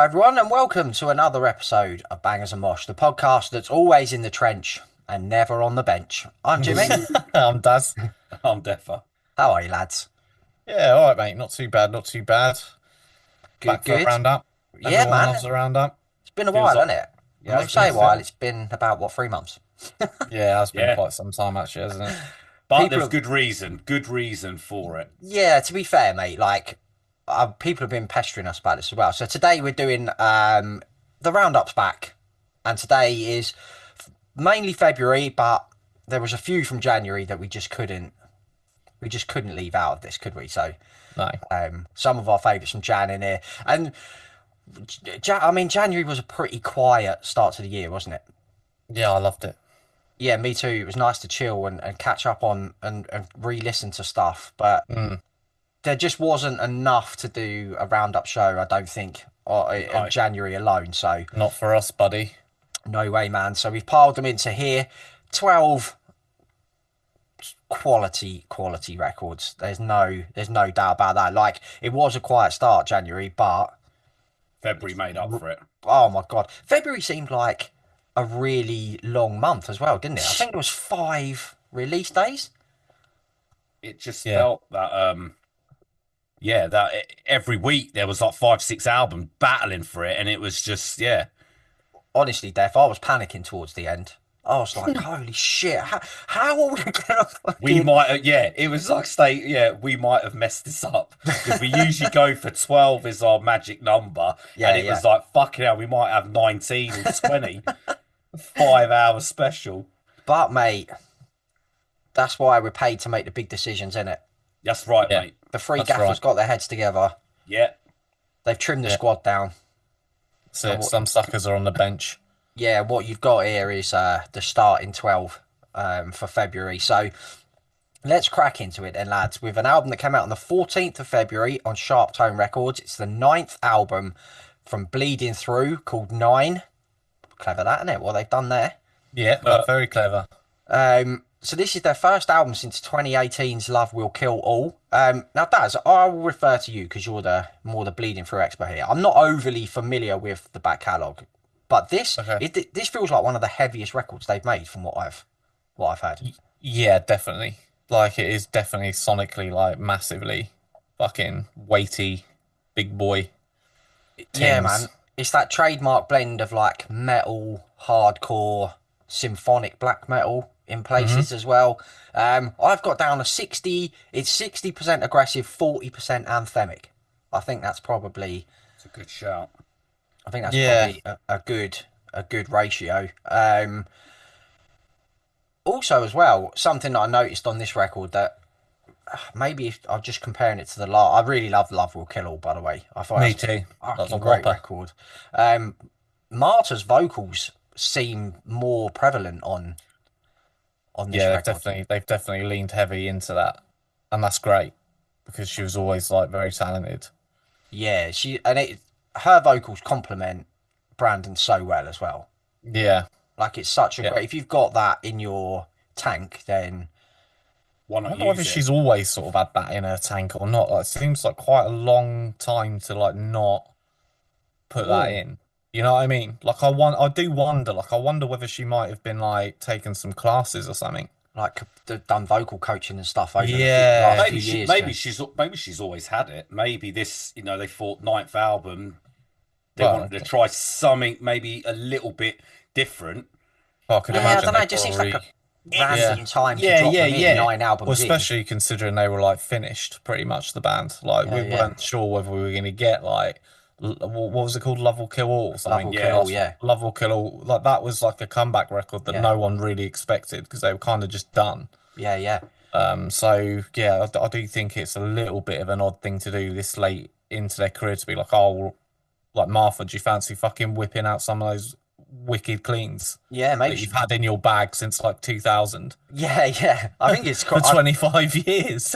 Hello, everyone, and welcome to another episode of Bangers and Mosh, the podcast that's always in the trench and never on the bench. I'm Jimmy. I'm Daz. I'm Defo. How are you, lads? Yeah, all right, mate. Not too bad, not too bad. Good, Back for a good. roundup. Yeah, Everyone man. loves a roundup. It's been a Feels while, like hasn't it? yeah, When you it's say been a while, so. it's been about, 3 months? Yeah, it has been yeah, quite some time actually, hasn't it? but People there's have, good reason for it. yeah, to be fair, mate, people have been pestering us about this as well. So today we're doing the roundups back, and today is mainly February, but there was a few from January that we just couldn't leave out of this, could we? So No. some of our favourites from Jan in here. And I mean, January was a pretty quiet start to the year, wasn't it? Yeah, I loved it. Yeah, me too. It was nice to chill and catch up on and re-listen to stuff, but Mm. there just wasn't enough to do a roundup show, I don't think, No. in January alone. So Not for us, buddy. no way, man. So we've piled them into here. 12 quality records. There's no doubt about that. Like, it was a quiet start, January, but February made up for it. oh my god, February seemed like a really long month as well, didn't it? I think it was 5 release days. It just Yeah. felt that every week there was like 5, 6 albums battling for it, and it was just Honestly, Def, I was panicking towards the end. I was like, holy shit, how are we gonna we fucking... might it was like we might have messed this up because we usually go for 12 is our magic number, Yeah, and it was like fucking hell, we might have 19 or 20 5 hour special. But mate, that's why we're paid to make the big decisions, innit? That's right, Yeah. mate. The three That's gaffers right. got their heads together. Yeah. They've trimmed the Yeah. squad down. So some suckers are on the bench. Yeah, what you've got here is the starting 12 for February. So let's crack into it then, lads, with an album that came out on the 14th of February on Sharp Tone Records. It's the ninth album from Bleeding Through, called Nine. Clever that, isn't it? What they've done there. Yeah, very clever. So this is their first album since 2018's Love Will Kill All. Now, Daz, I will refer to you because you're the Bleeding Through expert here. I'm not overly familiar with the back catalogue, but this Okay. this feels like one of the heaviest records they've made from what I've heard. Yeah, definitely. Like it is definitely sonically like massively fucking weighty, big boy Yeah, things. man, it's that trademark blend of like metal, hardcore, symphonic black metal in places as well. I've got down a 60. It's 60% aggressive, 40% anthemic. I think that's probably It's a good shout. Yeah. a good ratio. Also, as well, something that I noticed on this record that maybe if I'm just comparing it to the last, I really love Love Will Kill All, by the way. I thought Me it was too. a That's fucking a great whopper. record. Marta's vocals seem more prevalent on this Yeah, record. they've definitely leaned heavy into that, and that's great because she was always like very talented. Yeah, her vocals complement Brandon so well as well. Yeah, Like, it's such a yeah. great. If you've got that in your tank, then Why I not wonder whether use it? she's always sort of had that in her tank or not. Like, it seems like quite a long time to like not put that Ooh. in. You know what I mean? Like, I do wonder. Like, I wonder whether she might have been like taking some classes or something. like they've done vocal coaching and stuff over the Yeah. last few Maybe years. maybe she's always had it. Maybe this, they thought ninth album, they Well, wanted to try something maybe a little bit different. I could Yeah, I imagine don't know. they It just seems like a probably. random time to Yeah, drop yeah, them in yeah. 9 albums Well, in. especially considering they were like finished pretty much the band. Like Yeah, we yeah. weren't sure whether we were going to get like what was it called, Love Will Kill All or Love something. Will Yeah. Kill All, yeah. Love Will Kill All. Like that was like a comeback record that Yeah. no one really expected because they were kind of just done. Yeah, yeah. So yeah, I do think it's a little bit of an odd thing to do this late into their career to be like, oh, well, like Martha, do you fancy fucking whipping out some of those wicked cleans Yeah, that maybe. you've had in your bag since like 2000 Yeah, yeah. I think it's for quite. 25 years?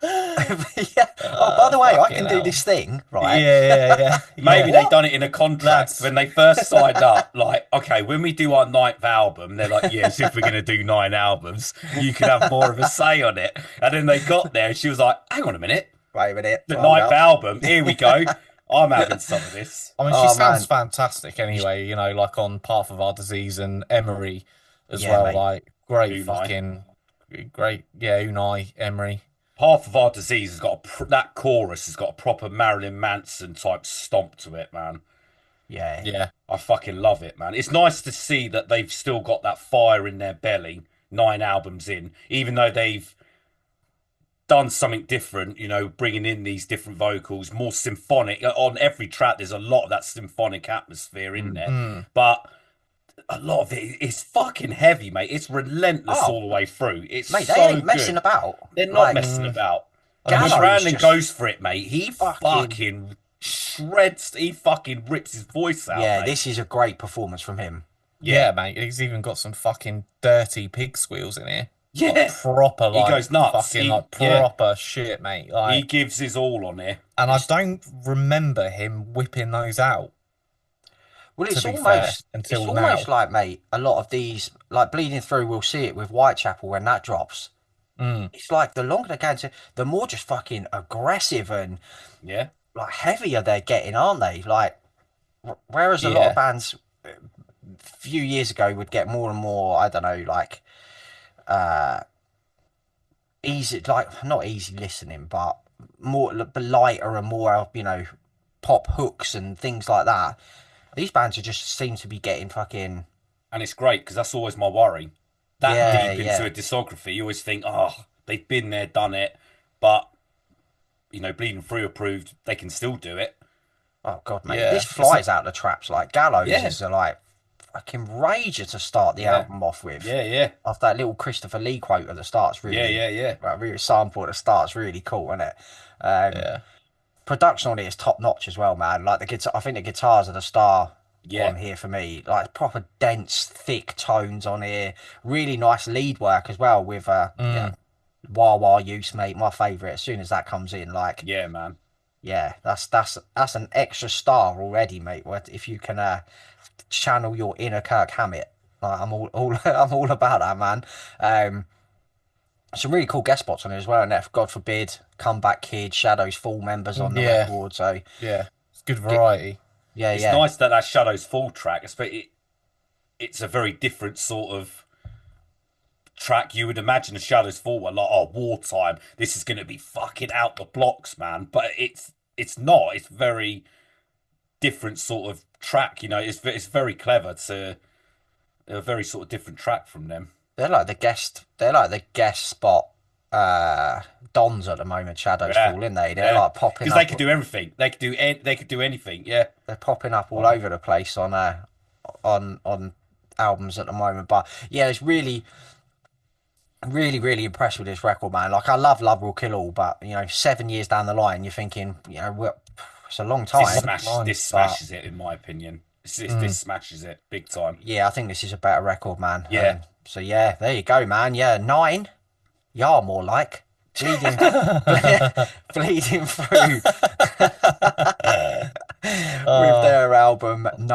Yeah. Oh, by the way, I Fucking can do hell. this thing, right? Yeah. Maybe Yeah. they done it in a contract That's- when they first signed up. Like, okay, when we do our ninth album, they're like, yes, if we're going to do 9 albums, you can have more of a say on it. And then they got there and she was like, hang on a minute, Wait a minute. the Hold ninth up. album, here we go. I'm having some of this. I mean, she Oh sounds man, fantastic anyway, you know, like on Path of Our Disease and Emery as yeah, well. mate. Like, great Unai. fucking, great. Yeah, Unai, Emery. Half of Our Disease has got that chorus has got a proper Marilyn Manson type stomp to it, man. Yeah, Yeah. I fucking love it, man. It's nice to see that they've still got that fire in their belly, 9 albums in, even though they've done something different, bringing in these different vocals, more symphonic. On every track, there's a lot of that symphonic atmosphere in mm. there, Mm. but a lot of it is fucking heavy, mate. It's relentless Oh, all the way through. It's mate, they so ain't messing good. about. They're not Like messing about. I mean, And when Gallows Brandon just goes for it, mate, he fucking fucking shreds. He fucking rips his voice out, yeah. mate. This is a great performance from him. Yeah, yeah, mate. He's even got some fucking dirty pig squeals in here. Like yeah. proper, He like goes nuts. fucking, like Yeah, proper shit, mate. he Like, gives his all on here. and I It's don't remember him whipping those out, well, to it's be fair, almost it's until almost now. like, mate, a lot of these like bleeding through. We'll see it with Whitechapel when that drops. Mm. It's like the longer they go into, the more just fucking aggressive and Yeah, like heavier they're getting, aren't they? Like whereas a lot of Yeah. bands a few years ago would get more and more, I don't know, like easy, like not easy listening, but more but lighter and more, pop hooks and things like that. These bands are just seem to be getting fucking and it's great because that's always my worry. That yeah, deep into yeah. a discography, you always think, oh, they've been there, done it, but bleeding through approved, they can still do it. Oh god, mate, this Yeah. It's flies out the traps. Like Gallows Yeah, is a like fucking rager to start the yeah, album off with. yeah, yeah, After that little Christopher Lee quote at the start's yeah, really, yeah, yeah, really sample at the start's really cool, isn't it? Um, yeah. Production on it is top notch as well, man. Like the guitar, I think the guitars are the star yeah. on here for me. Like proper dense, thick tones on here. Really nice lead work as well with Mm. wah wah use, mate. My favourite. As soon as that comes in, like Yeah, man. yeah, that's an extra star already, mate. If you can channel your inner Kirk Hammett. Like, I'm all I'm all about that, man. Um, some really cool guest spots on it as well. And if God forbid, Comeback Kid, Shadows full members on the Yeah. record. So Yeah. It's good get, variety. yeah, It's yeah. nice that Shadows full track, it's a very different sort of track. You would imagine a Shadows Fall one, like, oh, wartime. This is going to be fucking out the blocks, man. But it's not. It's very different sort of track. It's very clever to a very sort of different track from them. They're like the guest spot dons at the moment. Shadows Yeah, Fall, in they? They're yeah. like popping Because they up. could do everything. They could do anything. Yeah, They're popping up all over the place on albums at the moment. But yeah, it's really really impressed with this record, man. Like I love Will Kill All, but 7 years down the line, you're thinking, it's a long time. this But smashes it in my opinion. This Mm. smashes it big time. yeah, I think this is a better record, man. Yeah. So yeah, there you go, man. Yeah, 9. Yeah, more like bleeding, bleeding through with Oh, their album yeah.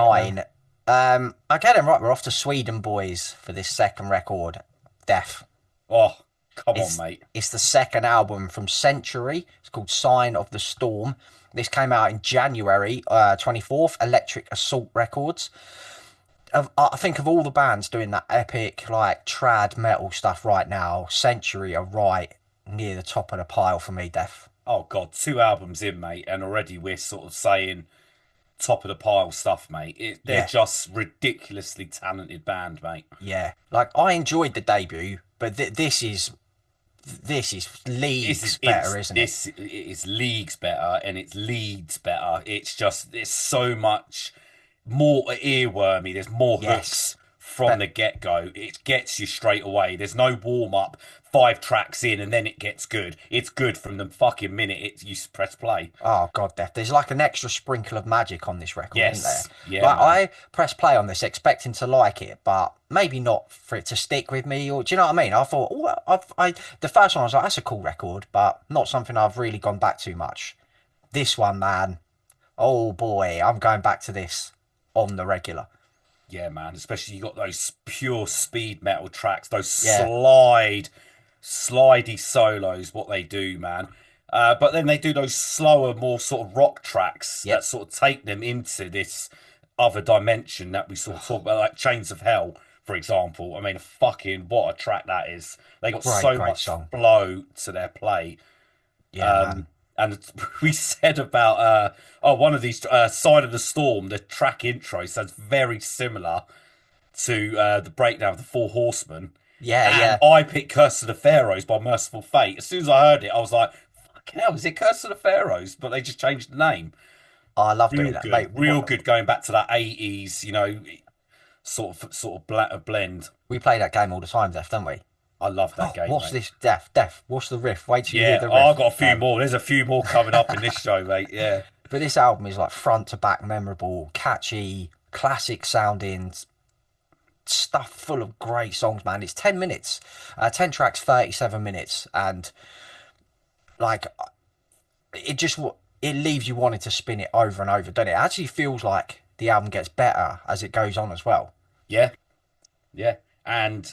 9. Okay then, right, we're off to Sweden, boys, for this second record, Death. Oh, come on, It's mate. it's the second album from Century. It's called Sign of the Storm. This came out in January 24th, Electric Assault Records. I think of all the bands doing that epic, like, trad metal stuff right now, Century are right near the top of the pile for me, Def. Oh God, 2 albums in, mate, and already we're sort of saying top of the pile stuff, mate. They're Yeah, just ridiculously talented band, mate. yeah. Like, I enjoyed the debut, but this is leagues better, isn't it? It's leagues better and it's leads better. It's so much more earwormy. There's more Yes. hooks from But the get go. It gets you straight away. There's no warm up. 5 tracks in and then it gets good. It's good from the fucking minute you press play. oh god, Def, there's like an extra sprinkle of magic on this record, isn't there? Yes, yeah, Like man. I press play on this expecting to like it, but maybe not for it to stick with me. Or do you know what I mean? I thought, oh, the first one I was like, that's a cool record, but not something I've really gone back to much. This one, man, oh boy, I'm going back to this on the regular. Yeah, man. Especially you got those pure speed metal tracks, those Yeah, slidey solos. What they do, man. But then they do those slower, more sort of rock tracks that Yep. sort of take them into this other dimension that we sort of talk about, like Chains of Hell, for example. I mean, fucking what a track that is. They got Great, so great much song. flow to their play. Yeah, man. Um, and we said about one of these Sign of the Storm, the track intro sounds very similar to the breakdown of the Four Horsemen. Yeah, And yeah. I picked Curse of the Pharaohs by Merciful Fate. As soon as I heard it, I was like, fucking hell, is it Curse of the Pharaohs? But they just changed the name. I love doing that, mate. Real good going back to that 80s, sort of blend. We play that game all the time, Def, don't we? I love that Oh, game, what's mate. this? Def, what's the riff? Wait till you hear Yeah, the I've riff. got a few more. There's a few more coming up in this show, mate. Yeah. But this album is like front to back memorable, catchy, classic sounding stuff full of great songs, man. It's 10 minutes, 10 tracks, 37 minutes. And like, it just, it leaves you wanting to spin it over and over, doesn't it? It actually feels like the album gets better as it goes on as well. Yeah. Yeah. And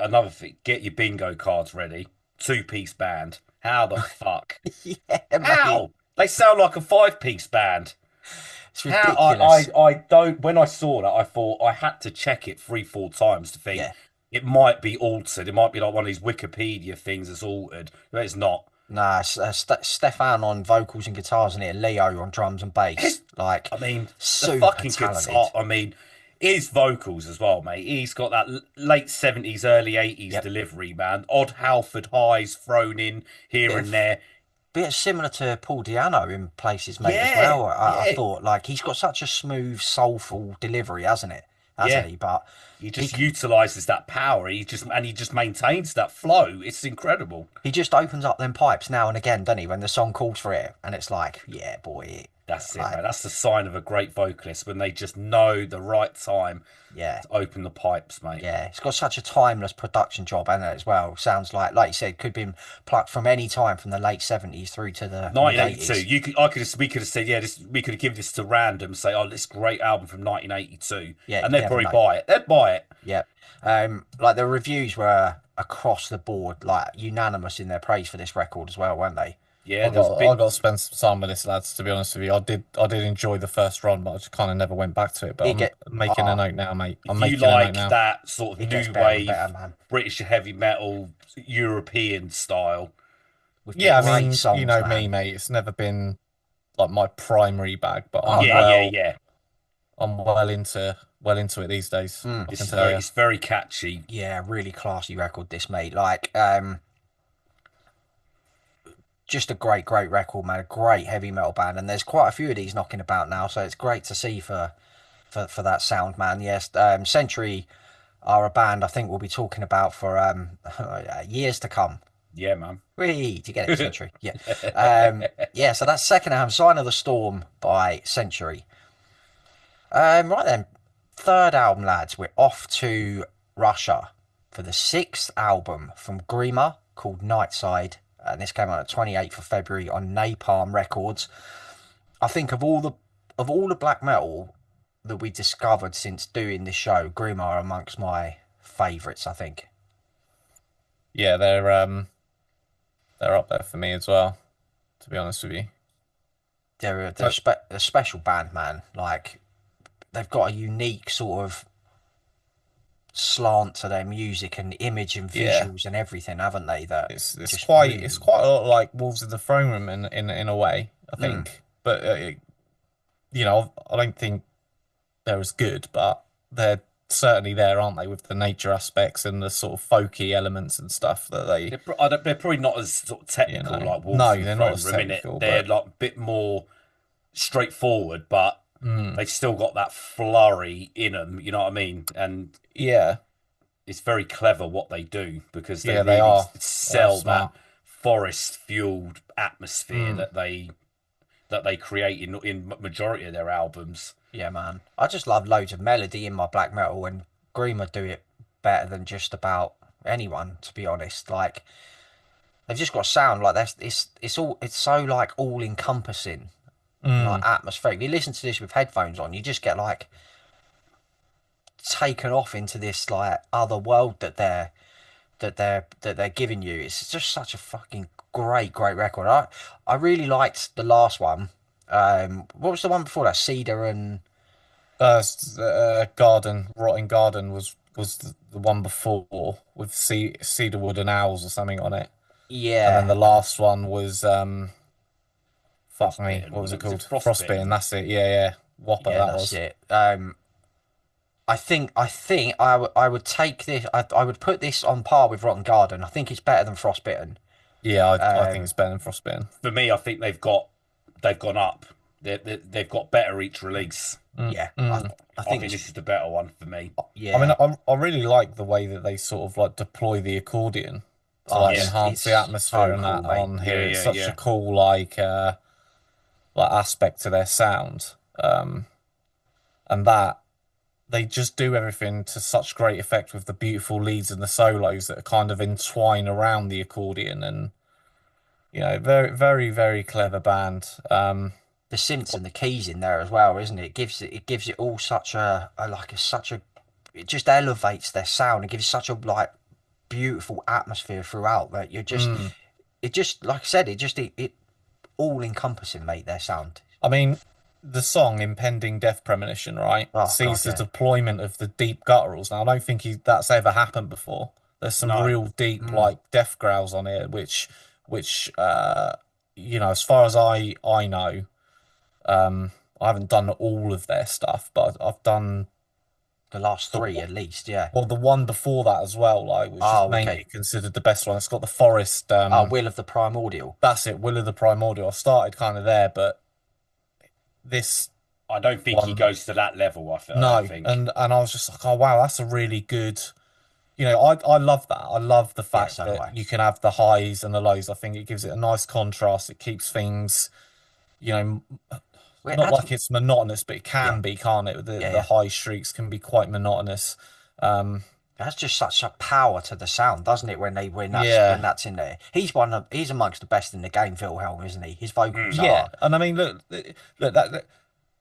another thing, get your bingo cards ready. Two-piece band. How the fuck? Yeah, mate. How? They sound like a five-piece band. It's How ridiculous. I don't when I saw that I thought I had to check it 3-4 times to think Yeah. it might be altered. It might be like one of these Wikipedia things that's altered, but it's not. Nah, Stefan on vocals and guitars and it, Leo on drums and bass. Like, I mean, the super fucking talented. guitar. I mean, his vocals as well, mate. He's got that late 70s, early 80s Yep. delivery, man. Odd Halford highs thrown in here and there. Bit similar to Paul Di'Anno in places, mate, as Yeah, well. I yeah, thought, like, he's got such a smooth, soulful delivery, hasn't it? Hasn't yeah. he? But He he just utilizes that power. He just maintains that flow. It's incredible. he just opens up them pipes now and again, doesn't he? When the song calls for it, and it's like, yeah, boy, That's it, like, man. That's the sign of a great vocalist when they just know the right time yeah. to open the pipes, mate. Yeah, it's got such a timeless production job, hasn't it, as well? Sounds like you said, could be plucked from any time from the late 70s through to the mid 1982. 80s. We could have said, yeah, we could have given this to random, say, oh, this great album from 1982, Yeah, and you they'd never probably know. buy it. They'd buy it. Yeah. Like the reviews were across the board, like unanimous in their praise for this record as well, weren't they? Yeah, there's a I bit. got to spend some time with this, lads. To be honest with you, I did enjoy the first run, but I just kind of never went back to it. But It I'm get making a ah, note now, mate. I'm If you making a note like now. that sort of it gets new better and wave better, man. British heavy metal European style, With the Yeah, I great mean, you songs, know me, man. mate. It's never been like my primary bag, but Oh yeah, no. yeah, yeah. I'm well into it these days. I This can is tell you. it's very catchy. Yeah, really classy record this, mate. Like, just a great record, man. A great heavy metal band, and there's quite a few of these knocking about now, so it's great to see for that sound, man. Yes, Century are a band I think we'll be talking about for years to come. Yeah, man. Whee, do you get it, Century? Yeah. Yeah, so that's second album, Sign of the Storm by Century. Right then, third album, lads. We're off to Russia for the sixth album from Grima called Nightside. And this came out on the 28th of February on Napalm Records. I think of all the black metal that we discovered since doing this show, Grima are amongst my favourites, I think. Yeah, they're up there for me as well. To be honest with you. They're a special band, man. Like, they've got a unique sort of slant to their music and image and Yeah. visuals and everything, haven't they? That It's just quite really- it's quite a lot like Wolves of the Throne Room in a way, I think. But I don't think they're as good, but they're certainly there, aren't they, with the nature aspects and the sort of folky elements and stuff that they. They're probably not as sort of technical like Wolves No, of the they're not Throne as Room, innit? technical, They're but- like a bit more straightforward, but Mm, they've still got that flurry in them. You know what I mean? And yeah, it's very clever what they do because they Yeah, they really are. sell They're smart. that forest-fueled atmosphere Mm. that they create in majority of their albums. Yeah, man. I just love loads of melody in my black metal, and Grima do it better than just about anyone, to be honest. Like, they've just got a sound like that's it's so like all encompassing, like atmospheric. You listen to this with headphones on, you just get like taken off into this like other world that they're that they're giving you. It's just such a fucking great record. I really liked the last one. What was the one before that? Cedar and Garden, Rotting Garden was the one before with cedarwood and owls or something on it, and then yeah, the last one was fuck me, Frostbitten, what was wasn't it it? Was it called? Frostbitten. Frostbitten? That's it. Yeah, yeah. Whopper yeah, that that's was. it. I think I would take this. I would put this on par with Rotten Garden. I think it's better than Frostbitten. Yeah, I think Um, it's better than Frostbitten. For me, I think they've gone up. They've got better each release. Mm, yeah, I mm. I I think think it's this is the better one for me. I mean, yeah. I really like the way that they sort of like deploy the accordion to Oh, like Yeah, enhance the it's atmosphere so and cool, that mate. on yeah, here. It's yeah, such a yeah. cool like aspect to their sound. And that they just do everything to such great effect with the beautiful leads and the solos that kind of entwine around the accordion and very clever band. The synths and the keys in there as well, isn't it? It gives it all such a like a such a it just elevates their sound. It gives such a like beautiful atmosphere throughout that you're just mm. it just like I said it all encompassing, mate. Their sound. I mean, the song "Impending Death Premonition," right, Oh sees god, the yeah. deployment of the deep gutturals. Now, I don't think that's ever happened before. There's some No, real deep, Mm, like death growls on it, which as far as I know, I haven't done all of their stuff, but I've done the last the three at least, yeah. well, the one before that as well, like which is Oh, mainly okay. considered the best one. It's got the forest. Oh, Will of the Primordial. That's it, Will of the Primordial. I started kind of there, but this I don't think he one. goes to that level. I don't No, think. and I was just like, oh wow, that's a really good. I love that. I love the Yeah, fact so do that I. you can have the highs and the lows. I think it gives it a nice contrast. It keeps things, you know, Well, it not adds, like it's monotonous, but it yeah, can be, can't it? The yeah, the yeah. high shrieks can be quite monotonous. Um, That's just such a power to the sound, doesn't it? When yeah, that's in there, he's amongst the best in the game, Wilhelm, isn't he? His vocals Mm. yeah, are and I mean, look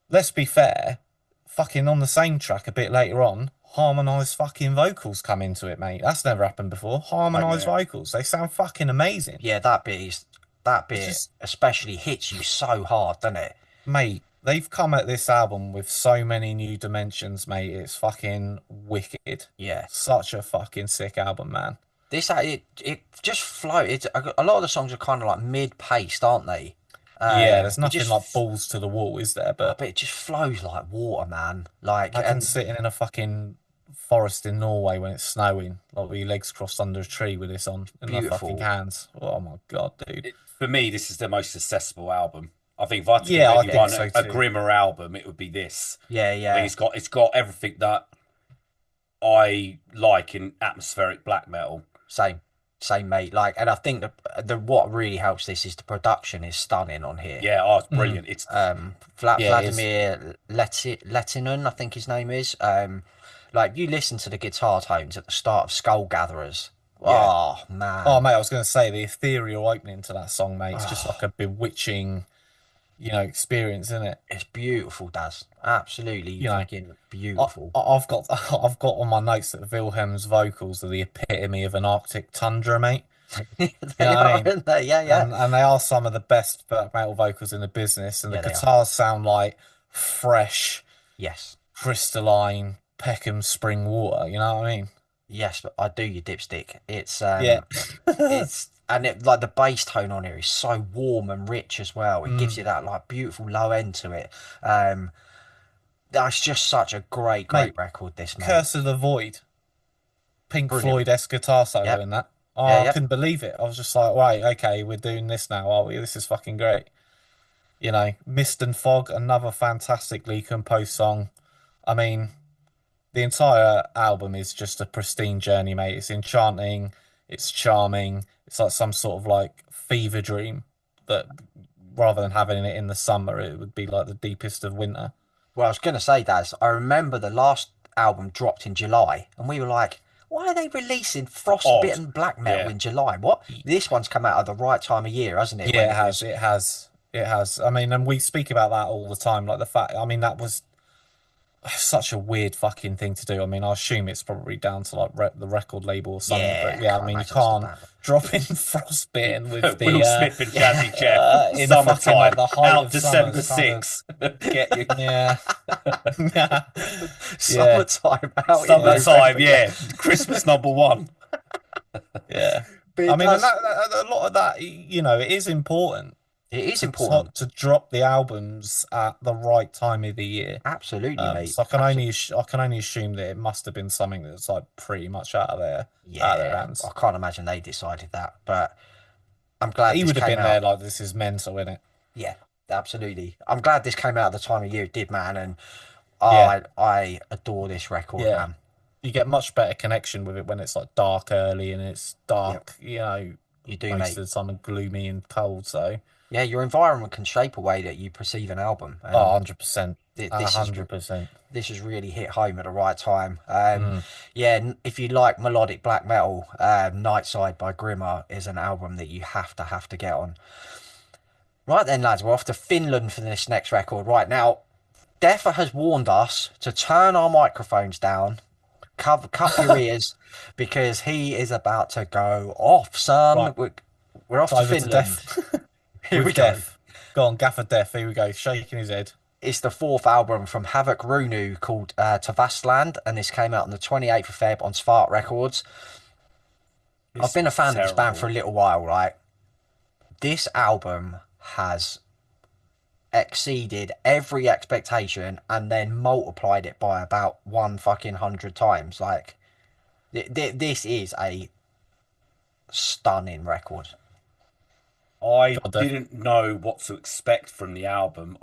let's be fair. Fucking on the same track a bit later on, harmonized fucking vocals come into it, mate. That's never happened before. like Harmonized Yeah. vocals, they sound fucking amazing. yeah, that It's bit just, especially hits you so hard, doesn't it? mate, they've come at this album with so many new dimensions, mate. It's fucking wicked. Yeah, Such a fucking sick album, man. it just flow. It's a lot of the songs are kind of like mid-paced, aren't they? Yeah, there's It nothing like just balls to the wall, is there? But but it just flows like water, man. Like imagine and sitting in a fucking forest in Norway when it's snowing, like with your legs crossed under a tree with this on in the fucking beautiful. hands. Oh my God, dude. For me, this is the most accessible album. I think if I had to give Yeah, I think anyone so a too. grimmer album, it would be this. Yeah, I think yeah. it's got everything that I like in atmospheric black metal. Same, same, mate. Like, and I think the what really helps this is the production is stunning on here. Yeah, oh, it's Mm. brilliant. It's Yeah, it is. Vladimir Letinen, I think his name is. Like you listen to the guitar tones at the start of Skull Gatherers. yeah, Oh Oh, man, mate, I was going to say the ethereal opening to that song, mate. It's just like oh, a bewitching, experience, isn't it? it's beautiful, Daz. Absolutely You know, fucking beautiful. I've got I've got on my notes that Wilhelm's vocals are the epitome of an Arctic tundra, mate. You know They what I are, mean? aren't they? Yeah, yeah, And they are some of the best black metal vocals in the business, and the yeah. They are. guitars sound like fresh, Yes, crystalline Peckham spring water. You know what I mean? yes. But I do your dipstick. It's Yeah. it's and it like the bass tone on here is so warm and rich as well. It gives Mm. you that like beautiful low end to it. Um, that's just such a great Mate, record. This mate, Curse of the Void, Pink brilliant. Floyd-esque guitar solo Yep, in that. yeah, Oh, I yep. couldn't believe it. I was just like, right, okay, we're doing this now, are we? This is fucking great. Mist and Fog, another fantastically composed song. I mean, the entire album is just a pristine journey, mate. It's enchanting, it's charming, it's like some sort of like fever dream that rather than having it in the summer, it would be like the deepest of winter. Well, I was gonna say, Daz. I remember the last album dropped in July, and we were like, "Why are they releasing odd. frostbitten black metal Yeah, in July? What? This one's come out at the right time of year, hasn't it? Yeah, When it it has, was, it has, it has. I mean, and we speak about that all the time, like the fact, I mean, that was such a weird fucking thing to do. I mean, I assume it's probably down to like the record label or something. But Yeah, yeah, I can't mean, you imagine it's the can't band. drop in Frostbitten with Will the Smith and Jazzy Jeff, in the fucking like summertime, the height out of summer. December It's kind of 6th. Get you. yeah, yeah, Summertime out in yeah, Summertime, November. Yeah, yeah. Christmas #1. yeah. but I it mean, and does. a lot of that, you know, it is important It is to important. to drop the albums at the right time of the year. Absolutely, mate. So Absolutely. I can only assume that it must have been something that's like pretty much out of their Yeah, I hands. can't imagine they decided that, but I'm glad He this would have came been there out. like this is mental, innit? Yeah, absolutely. I'm glad this came out at the time of year it did, man. And Yeah, I adore this record, yeah. man. You get much better connection with it when it's like dark early and it's Yep, dark, you know, you do, most mate. of the time and gloomy and cold. So, Yeah, your environment can shape a way that you perceive an album, oh, and 100%, this is 100%. this has really hit home at the right time. Mm. Yeah, if you like melodic black metal, Nightside by Grima is an album that you have to get on. Right then, lads, we're off to Finland for this next record. Right now, Deffa has warned us to turn our microphones down, cup your ears, because he is about to go off, son. Right, We're off to over to Finland. death Here we with go. death. Go on, Gaffer Death. Here we go, shaking his head. It's the fourth album from Havukruunu called Tavastland, and this came out on the 28th of Feb on Svart Records. I've This been a is fan of this band for terrible. a little while, right? This album has exceeded every expectation and then multiplied it by about one fucking 100 times. Like, this is a stunning record. I God, Death. didn't know what to expect from the album.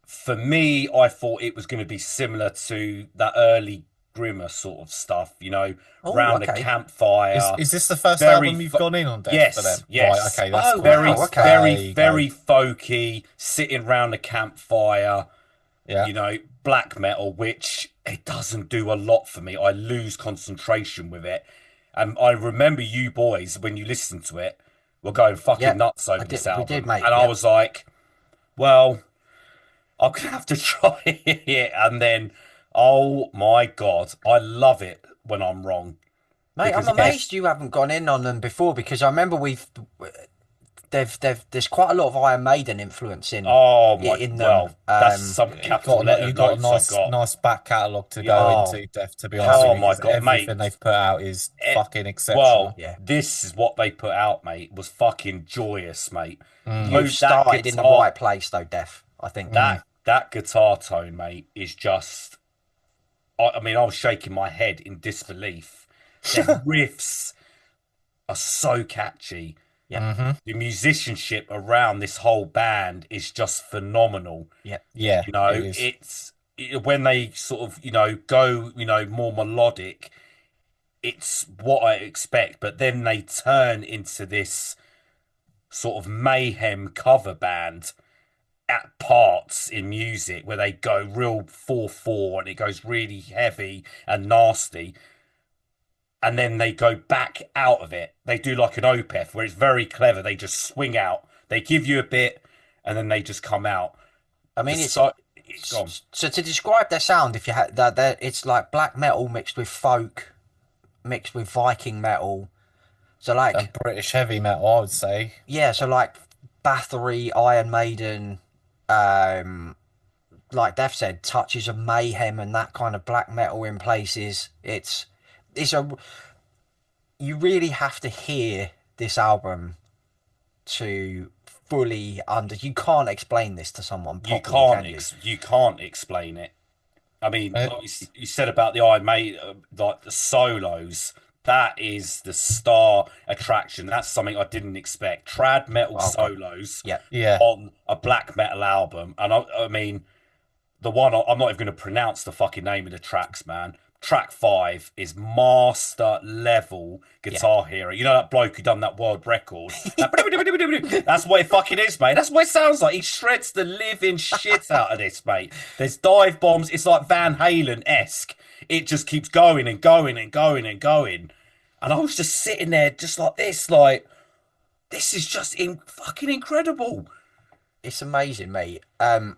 For me, I thought it was going to be similar to that early Grimmer sort of stuff, Oh, round a okay. campfire. Is this the first Very, album you've gone in on Death for yes, them? Right, yes. okay, that's Oh, cool. Very, wow, That's okay. very, there you go. very folky, sitting round a campfire, Yeah. black metal, which it doesn't do a lot for me. I lose concentration with it. And I remember you boys, when you listened to it, were going fucking Yep, nuts I over this did. We did, album. mate. And I Yep. was like, well, I'm gonna have to try it. And then, oh my God, I love it when I'm wrong. Mate, I'm Because amazed you haven't gone in on them before because I remember there's quite a lot of Iron Maiden influence oh my, in them. well, that's some capital letter You got a notes I've got. nice back catalogue to go Oh, into, Death, to be honest with Oh you, my because God, everything mate. they've put out is Eh, fucking exceptional. well, yeah. this is what they put out, mate. Was fucking joyous, mate. You've That started in the guitar, right place though, Def. I think. that guitar tone, mate, is just. I mean, I was shaking my head in disbelief. Their riffs are so catchy. Yeah. The musicianship around this whole band is just phenomenal. Yeah. Yeah, You know, it is. when they sort of, go, more melodic, it's what I expect, but then they turn into this sort of mayhem cover band at parts in music where they go real 4/4 and it goes really heavy and nasty. And then they go back out of it. They do like an opeth where it's very clever. They just swing out. They give you a bit and then they just come out. I The mean, it's gone. so to describe their sound, if you had that, it's like black metal mixed with folk, mixed with Viking metal. So And like, British heavy metal, I would say. yeah, so like Bathory, Iron Maiden, um, like Def said, touches of mayhem and that kind of black metal in places. It's a you really have to hear this album to fully under. You can't explain this to someone properly, can you? You can't explain it. I mean, Uh, like you said about the Iron Maiden, like the solos, that is the star attraction. That's something I didn't expect. Trad metal Oh god, solos yeah, yeah, on a black metal album, and I mean, the one I'm not even going to pronounce the fucking name of the tracks, man. Track 5 is master level yeah. guitar hero. You know that bloke who done that world record? That's what it fucking is, mate. That's what it sounds like. He shreds the living shit out of this, mate. There's dive bombs. It's like Van Halen-esque. It just keeps going and going and going and going. And I was just sitting there just like this, like, this is just fucking incredible. It's amazing, mate. And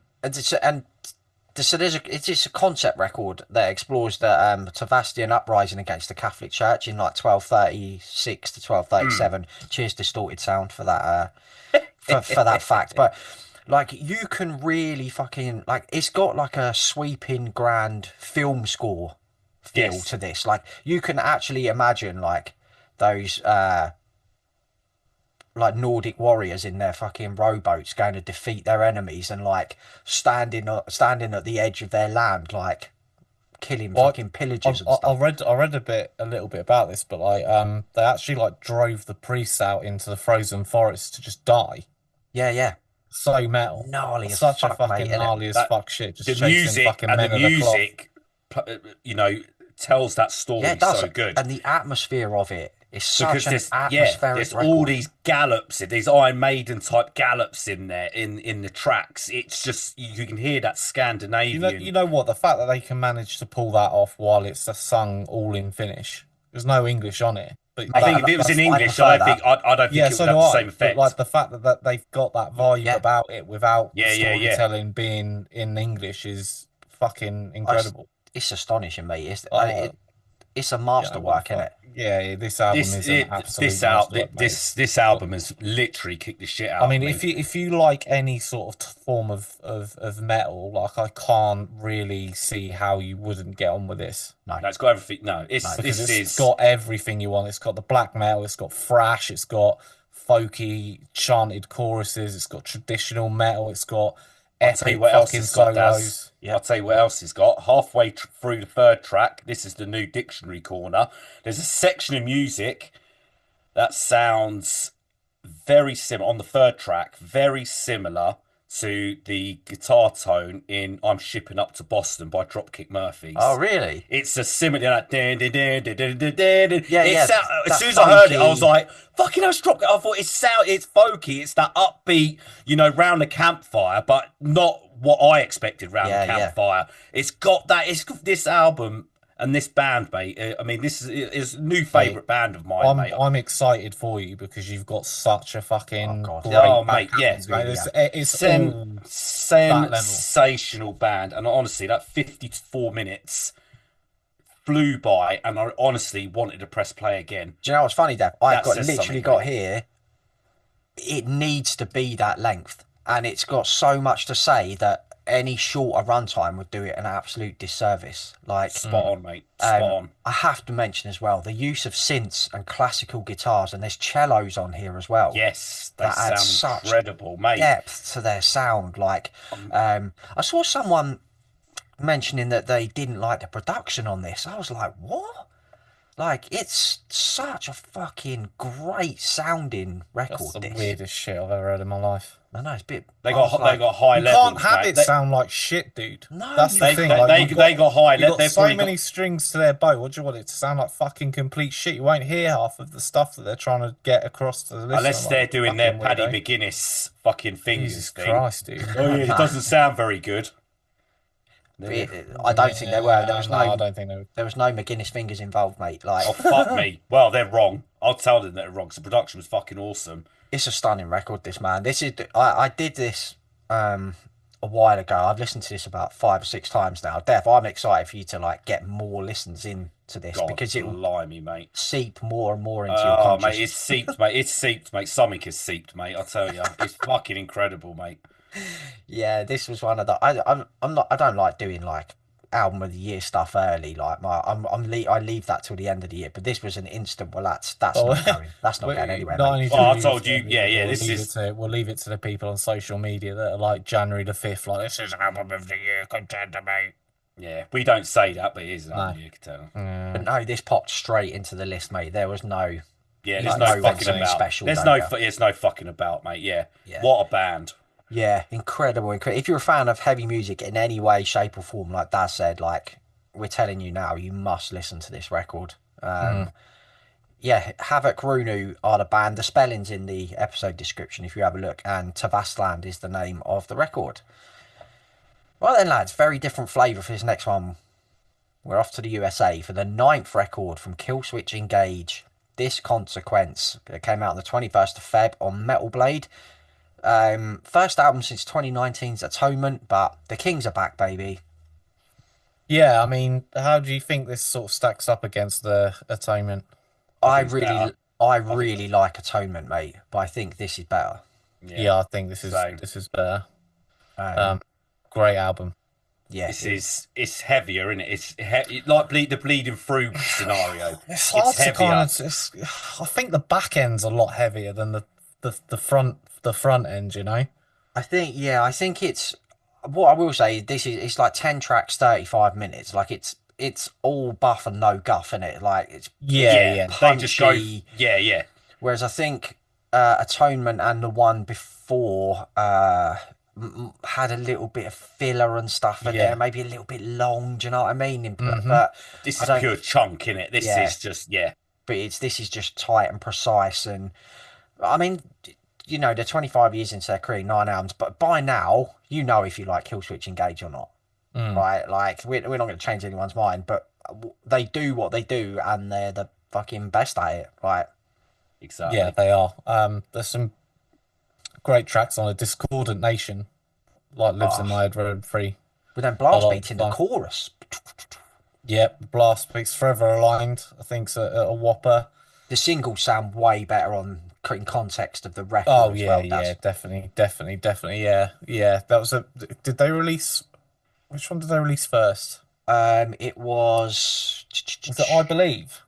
So it's a concept record that explores the Tavastian uprising against the Catholic Church in like 1236 to 1237. Cheers, Distorted Sound, for that for that fact. But like, you can really fucking, like, it's got like a sweeping grand film score feel Yes. to this. Like, you can actually imagine like those like Nordic warriors in their fucking rowboats going to defeat their enemies, and like standing at the edge of their land, like killing Well, fucking pillagers and I stuff. read a little bit about this, but like they actually like drove the priests out into the frozen forest to just die. Yeah, yeah. So metal. Gnarly as Such a fuck, mate, fucking innit? gnarly as That fuck shit. the Just chasing music fucking and the men of the cloth. music, you know, tells that Yeah, story it does. so good. And the atmosphere of it is Because such an there's atmospheric there's all record. these gallops, these Iron Maiden type gallops in there in the tracks. It's just you can hear that Scandinavian. You know what? The fact that they can manage to pull that off while it's sung all in Finnish. There's no English on it. But I think if it was in English, prefer I that. don't think yeah, it so would have do the I. same But effect. like the fact that they've got that vibe Yeah. about it without the Yeah, yeah, yeah. storytelling being in English is fucking It's, incredible. it's astonishing, mate. Uh, It's a yeah, what masterwork, the isn't fuck? it? Yeah, this album is an absolute masterwork, mate. This album has literally kicked the shit out I mean, of me. if you like any sort of form of metal, like I can't really see how you wouldn't get on with this. No. No, it's got everything. No, Because this it's is got everything you want. It's got the black metal, it's got thrash, it's got folky chanted choruses, it's got traditional metal, it's got I'll tell you epic what else fucking it's got, Daz. solos. Yeah. I'll tell you what else it's got. Halfway through the third track, this is the new dictionary corner. There's a section of music that sounds very similar on the third track, very similar to the guitar tone in "I'm Shipping Up to Boston" by Dropkick Murphys. Oh, really? It's a similar that. Yeah, yeah, as that soon as I heard it, I was funky- like, "Fucking hell, Dropkick!" I thought it's folky. It's that upbeat, round the campfire, but not what I expected round Yeah, the yeah. campfire. It's got that. It's this album and this band, mate. I mean, this is a new favourite band of mine, mate. I'm excited for you because you've got such a fucking God. great Oh, mate, background, yeah. mate. It's all Sensational band, and honestly, that 54 minutes flew by, and I honestly wanted to press play again. Do you know what's funny, Dev? I've That got says literally something, got mate. here. It needs to be that length, and it's got so much to say that any shorter runtime would do it an absolute disservice. Like, Spot on, mate. Spot on. I have to mention as well the use of synths and classical guitars, and there's cellos on here as well. Yes, they That adds sound such incredible, mate. depth to their sound. Like, I saw someone mentioning that they didn't like the production on this. I was like, what? Like, it's such a fucking great sounding That's record. the This, weirdest shit I've ever heard in my life. I know it's a bit. They I was got like, high You levels, can't have mate. it sound like shit, dude. No, That's you the can't. thing. They, Like, they, you've they got high. You've got They've so probably many strings to their bow. What do you want it to sound like? Fucking complete shit. You won't hear half of the stuff that they're trying to get across to the listener. unless like, they're doing their fucking Paddy weirdo. McGuinness fucking fingers Jesus thing. Christ, dude. Oh yeah, it doesn't sound very good. I don't think there were. There was I no. don't think they were. There was no McGuinness fingers involved, mate. Like, Oh fuck me. Well, they're wrong. I'll tell them they're wrong. 'Cause the production was fucking awesome. it's a stunning record. This, man. This is. I did this a while ago. I've listened to this about 5 or 6 times now. Dev, I'm excited for you to like get more listens into this God, because it will blimey, mate. seep more and more into your Oh, consciousness. mate, it's seeped, mate. It's seeped, mate. Something is seeped, mate. I'll tell you, it's fucking incredible, mate. Yeah, this was one of the. I'm not. I don't like doing like album of the year stuff early. Like I leave that till the end of the year. But this was an instant. Well, that's Oh, not going. That's not going anywhere. Not Mate. only do Well, I we told leave it you, to yeah, people, yeah, We'll this leave is- we'll leave it to the people on social media that are like January the 5th, like this is album of the year contender, mate. Yeah, we don't say that, but it is an No. album you can tell. But no, this popped straight into the list, mate. There was no. Yeah, You there's know no when fucking something about. special, There's don't no, you? there's no fucking about, mate. Yeah. Yeah. What a band. Yeah, incredible. If you're a fan of heavy music in any way, shape, or form, like Daz said, like we're telling you now, you must listen to this record. Yeah, Havukruunu are the band. The spelling's in the episode description if you have a look, and Tavastland is the name of the record. Right then, lads, very different flavour for this next one. We're off to the USA for the 9th record from Killswitch Engage. This Consequence. It came out on the 21st of Feb on Metal Blade. First album since 2019's Atonement, but the Kings are back, baby. Yeah, I mean, how do you think this sort of stacks up against the Atonement? I I think it's better. really, I I think really like Atonement, mate, but I think this is better. yeah. Yeah, I think this is So better. Um, Um, great album. yeah, this it, is it's heavier, isn't it? Like the bleeding through scenario. It's It's hard to kind heavier. of. I think the back end's a lot heavier than the front end. You know. I think it's what I will say. This is it's like 10 tracks, 35 minutes. Like it's all buff and no guff in it. Like it's Yeah, Yeah, yeah, they just go. punchy. Yeah, yeah. Whereas I think Atonement and the one before had a little bit of filler and stuff in there, yeah. maybe a little bit long. Do you know what I mean? Mm-hmm. But This I is don't. pure chunk in it. This Yeah, is just yeah. but it's this is just tight and precise. And I mean, you know, they're 25 years into their career, 9 albums, but by now you know if you like Killswitch Engage or not, Mm. right? Like we're not going to change anyone's mind, but they do what they do, and they're the fucking best at it. Right? Yeah, Exactly. they are. There's some great tracks on a Discordant Nation, like Lives in Oh, My Head Road Free but then a blast lot of beats the in the time. chorus. Yep, Blast Beats Forever Aligned, I think's a whopper. The singles sound way better in context of the record Oh as yeah, well. yeah, Does definitely, yeah, yeah. That was a. Did they release? Which one did they release first? it was Was it I Believe?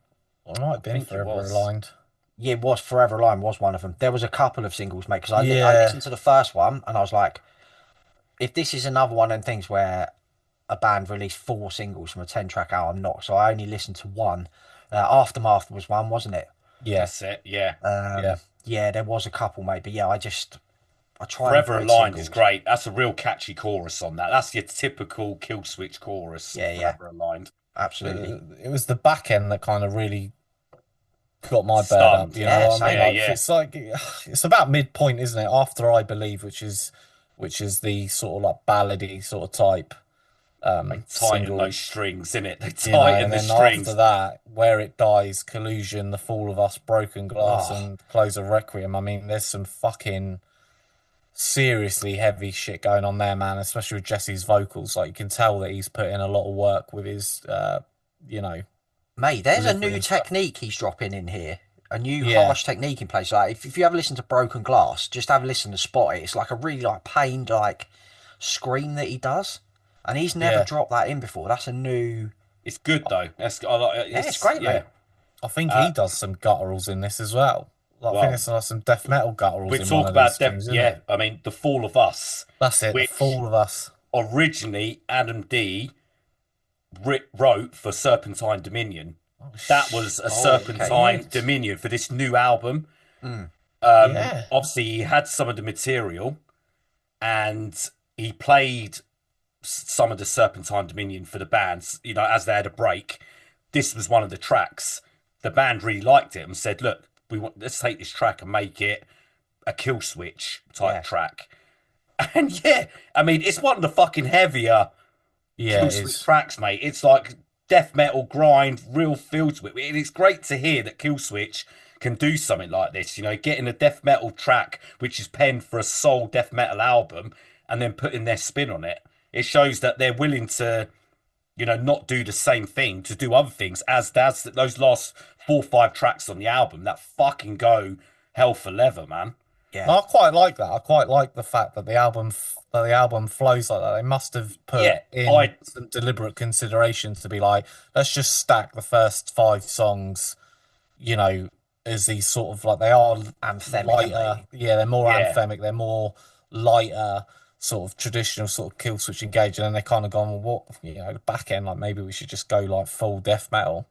Or it might I have been think it Forever was. Aligned. yeah, it was Forever Line was one of them. There was a couple of singles, mate, because I Yeah, listened to the first one and I was like, if this is another one of them things where a band released 4 singles from a 10 track album, not so I only listened to one. Aftermath was one, wasn't it? yeah, That's it. Yeah. yeah, Yeah, there was a couple, mate, but yeah, I try and Forever avoid Aligned is singles. great. That's a real catchy chorus on that. That's your typical kill switch chorus. Yeah, yeah, Forever Aligned. absolutely. It was the back end that kind of really got my bird up. Stunned. You know Yeah, what I mean? same. Yeah, Like yeah. it's about midpoint, isn't it? After I Believe, which is the sort of like ballady sort of type They tighten single. those strings, innit? They You know, tighten and the then after strings. that, Where It Dies, Collusion, The Fall of Us, Broken Glass, Oh, and Close of Requiem. I mean, there's some fucking seriously heavy shit going on there, man, especially with Jesse's vocals. Like, you can tell that he's put in a lot of work with his, you know, mate, there's a delivery new and stuff. technique he's dropping in here. A new Yeah, harsh technique in place. Like if you ever listen to Broken Glass, just have a listen to Spot It. It's like a really like pained like scream that he does, and he's never yeah. dropped that in before. That's a new. It's good though. That's I like Yeah, it's it's great, yeah. mate. I think Uh, he does some gutturals in this as well. Like, I think well, there's like some death metal we gutturals in one talk of these about depth. tunes, isn't Yeah, it? I mean, the Fall of Us, That's it, The which Fall of Us. originally Adam D wrote for Serpentine Dominion. Oh, That was a Oh, okay. Serpentine shit. Dominion for this new album. Mm. Yeah. Obviously, he had some of the material and he played some of the Serpentine Dominion for the bands, you know, as they had a break. This was one of the tracks. The band really liked it and said, "Look, let's take this track and make it a kill switch type Yeah, track." And yeah, I mean, it's one of the fucking heavier Yeah, kill it switch is. tracks, mate. It's like death metal grind, real feel to it. And it's great to hear that Killswitch can do something like this. You know, getting a death metal track which is penned for a soul death metal album and then putting their spin on it. It shows that they're willing to, you know, not do the same thing, to do other things. As that's those last 4 or 5 tracks on the album that fucking go hell for leather, man. yeah, No, I quite like that. I quite like the fact that the album flows like that. They must have put Yeah, in I some deliberate considerations to be like, let's just stack the first 5 songs, you know, as these sort of like they are anthemic, aren't lighter. they? Yeah, they're more yeah. anthemic. They're more lighter, sort of traditional sort of kill switch engage. And then they kind of gone, well, what, you know, the back end, like maybe we should just go like full death metal.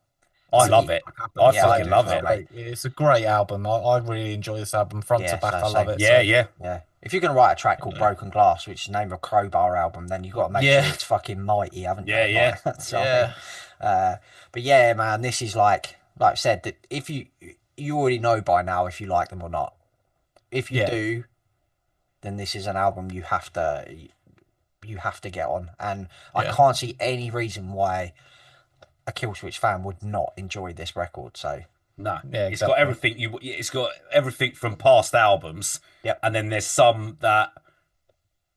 I It's a, love See, it. I yeah, I fucking do as love well, it. mate. it's a great album. I really enjoy this album front to Yeah, back. so I love same. it. Yeah, So yeah. Yeah. If you're going to write a track called yeah, Broken Glass, which is the name of a Crowbar album, then you've got to make sure yeah, it's fucking mighty, haven't you? Yeah, yeah. Like, so, yeah. uh, but yeah, man, this is like I said, that if you already know by now if you like them or not. If you Yeah, do, then this is an album you have to get on, and I yeah, can't see any reason why a Killswitch fan would not enjoy this record. So, No, yeah, it's got exactly. everything you. It's got everything from past albums, yep, and then there's some that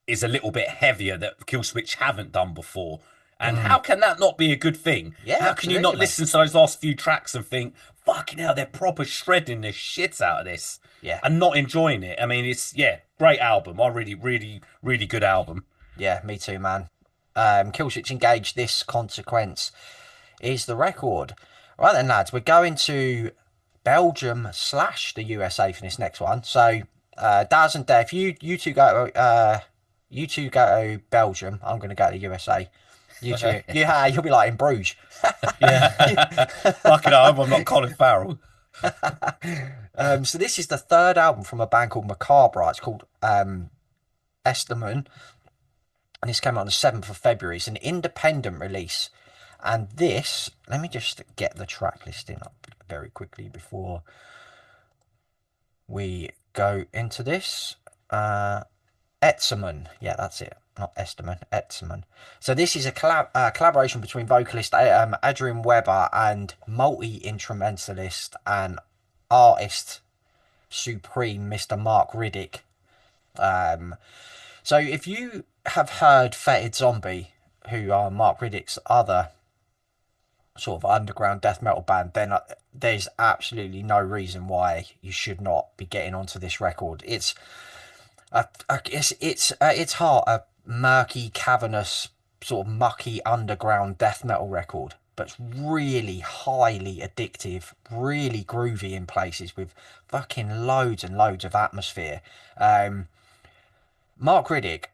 is a little bit heavier that Killswitch haven't done before, And how can that not be a good thing? Yeah, How can you not absolutely, mate. listen to those last few tracks and think, fucking hell, they're proper shredding the shit out of this Yeah, and not enjoying it? I mean, it's, yeah, great album. I really, really, really good album. yeah, me too, man. Killswitch Engage, This Consequence is the record. Right then, lads, we're going to Belgium slash the USA for this next one. So, Daz and Dev, you two go to Belgium. I'm going to go to the USA. You two, you'll be like in Bruges. Yeah. Fucking hell, I hope I'm not Colin Farrell. So this is the third album from a band called Macabra. It's called Esteman, and this came out on the 7th of February. It's an independent release. And this, let me just get the track listing up very quickly before we go into this. Etzeman, yeah, that's it. Not Esteman, Etzeman. So this is a collaboration between vocalist Adrian Weber and multi-instrumentalist and artist supreme Mr. Mark Riddick. So if you have heard Fetid Zombie, who are Mark Riddick's other sort of underground death metal band, then there's absolutely no reason why you should not be getting onto this record. It's its heart a murky, cavernous, sort of mucky underground death metal record, but it's really highly addictive, really groovy in places with fucking loads and loads of atmosphere. Mark Riddick,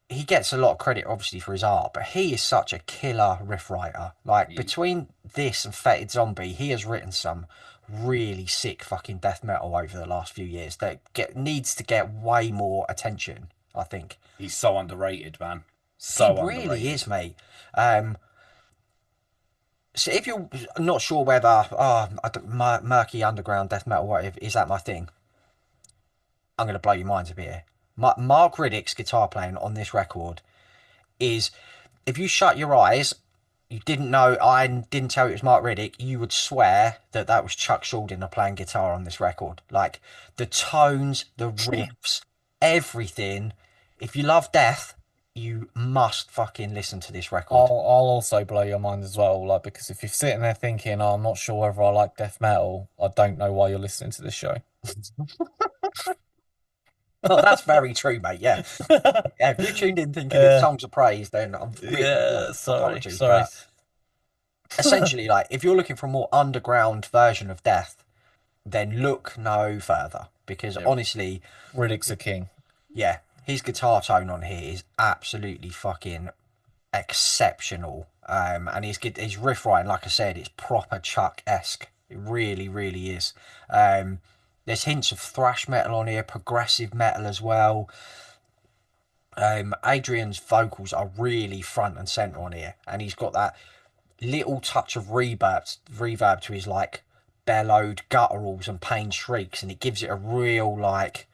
he gets a lot of credit obviously for his art, but he is such a killer riff writer. Like between this and Fetid Zombie, he has written some really sick fucking death metal over the last few years that needs to get way more attention, I think. He's so underrated, man. So He really underrated. is, mate. So if you're not sure whether murky underground death metal, what is that my thing? I'm going to blow your minds a bit here. Mark Riddick's guitar playing on this record is, if you shut your eyes, you didn't know, I didn't tell you it was Mark Riddick, you would swear that that was Chuck Schuldiner playing guitar on this record. Like, the tones, the riffs, everything. If you love death, you must fucking listen to this record. I'll also blow your mind as well, like, because if you're sitting there thinking, oh, I'm not sure whether I like death metal, I don't know why you're listening to this show. Well, that's very true, mate. Yeah. Yeah, if you tuned in thinking it's songs of praise, then I'm really apologies. sorry. But essentially, like, if you're looking for a more underground version of death, then look no further. Because honestly, Riddick's a king. yeah, his guitar tone on here is absolutely fucking exceptional. And his riff writing, like I said, it's proper Chuck-esque. It really, really is. There's hints of thrash metal on here, progressive metal as well. Adrian's vocals are really front and center on here, and he's got that little touch of reverb to his like bellowed gutturals and pain shrieks, and it gives it a real like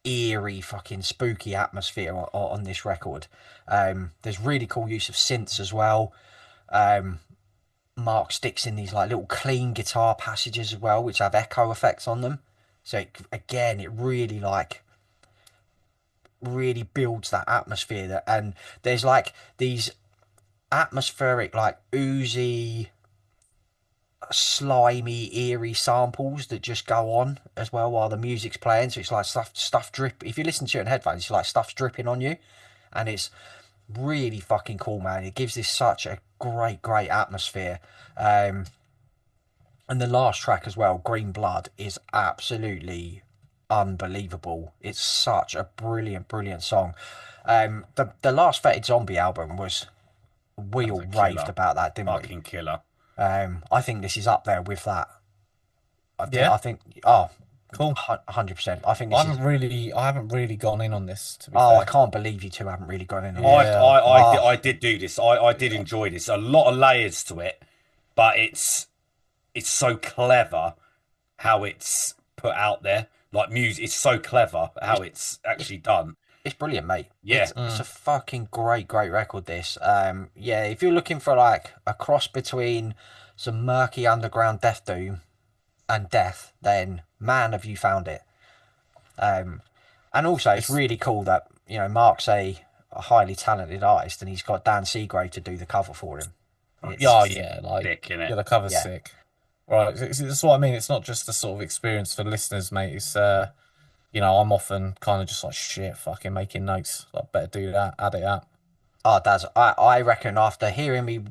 eerie fucking spooky atmosphere on this record. There's really cool use of synths as well. Mark sticks in these like little clean guitar passages as well, which have echo effects on them. So it really like really builds that atmosphere and there's like these atmospheric like oozy, slimy, eerie samples that just go on as well while the music's playing. So it's like stuff drip. If you listen to it in headphones, it's like stuff's dripping on you, and it's really fucking cool, man. It gives this such a great atmosphere. And the last track as well, Green Blood, is absolutely unbelievable. It's such a brilliant song. The last Fetid Zombie album was, we all raved about that, didn't we? Fucking killer. I think this is up there with that. Yeah. I think Cool. 100%. I think I haven't really gone in on this, to be I fair. can't believe you two haven't really gone in on it. I did do this. I did enjoy this. A lot of layers to it, but it's so clever how it's put out there. Like music, it's so clever how it's actually done. It's brilliant, mate. Yeah. It's a fucking great record, this. Yeah, if you're looking for like a cross between some murky underground death doom and death, then man, have you found it. And also it's really cool that, you know, Mark's a a highly talented artist, and he's got Dan Seagrave to do the cover for him. Yeah, oh, It's yeah, like Thick, innit? yeah, the cover's yeah. sick. Right, that's what I mean. It's not just a sort of experience for listeners, mate. It's I'm often kind of just like shit, fucking making notes. Like, better do that, add it up. Oh, Daz, I reckon after hearing me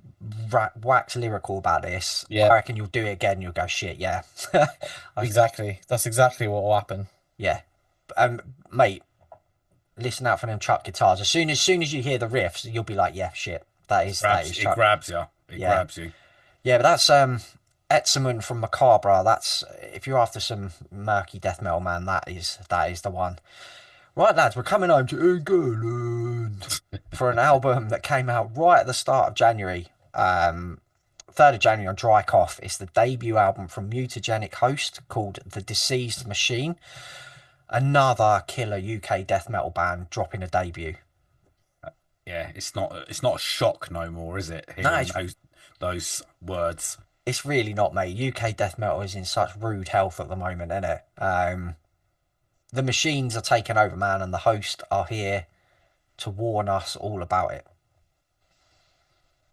wax lyrical about this, Yeah, I reckon you'll do it again. You'll go shit, yeah, I, exactly. That's exactly what will happen. yeah. Mate, listen out for them Chuck guitars. As soon as you hear the riffs, you'll be like, yeah, shit, that is It Chuck. grabs you. It Yeah, grabs you. yeah, but that's Etzeman from Macabra. That's if you're after some murky death metal, man, that is the one. Right, lads, we're coming home to England for an album that came out right at the start of January. 3rd of January on Dry Cough. It's the debut album from Mutagenic host called The Deceased Machine. Another killer UK death metal band dropping a debut. Yeah, it's not a shock no more, is it? No, Hearing those words. it's really not, mate. UK death metal is in such rude health at the moment, isn't it? The machines are taking over, man, and the host are here to warn us all about it.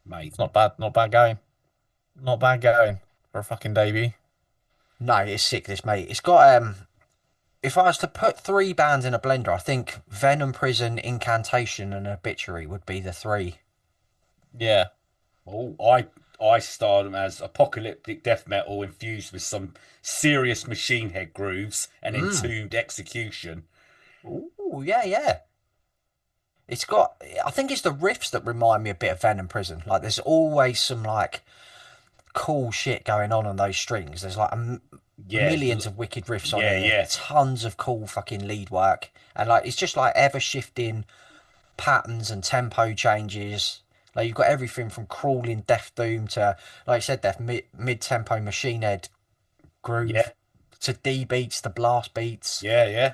Mate. It's not bad going, not bad going for a fucking debut. No, it's sick, this, mate. It's got if I was to put three bands in a blender, I think Venom, Prison, Incantation, and Obituary would be the three. Yeah, Oh, I styled them as apocalyptic death metal infused with some serious machine head grooves and entombed execution. Ooh, yeah, yeah. It's got. I think it's the riffs that remind me a bit of Venom, Prison. Like, there's always some like cool shit going on those strings. There's like Yeah, millions of wicked riffs on yeah, here, yeah, tons of cool fucking lead work, and like it's just like ever shifting patterns and tempo changes. Like you've got everything from crawling Death Doom to, like I said, Death mid tempo machine head groove yeah, to D beats to blast beats. yeah, yeah.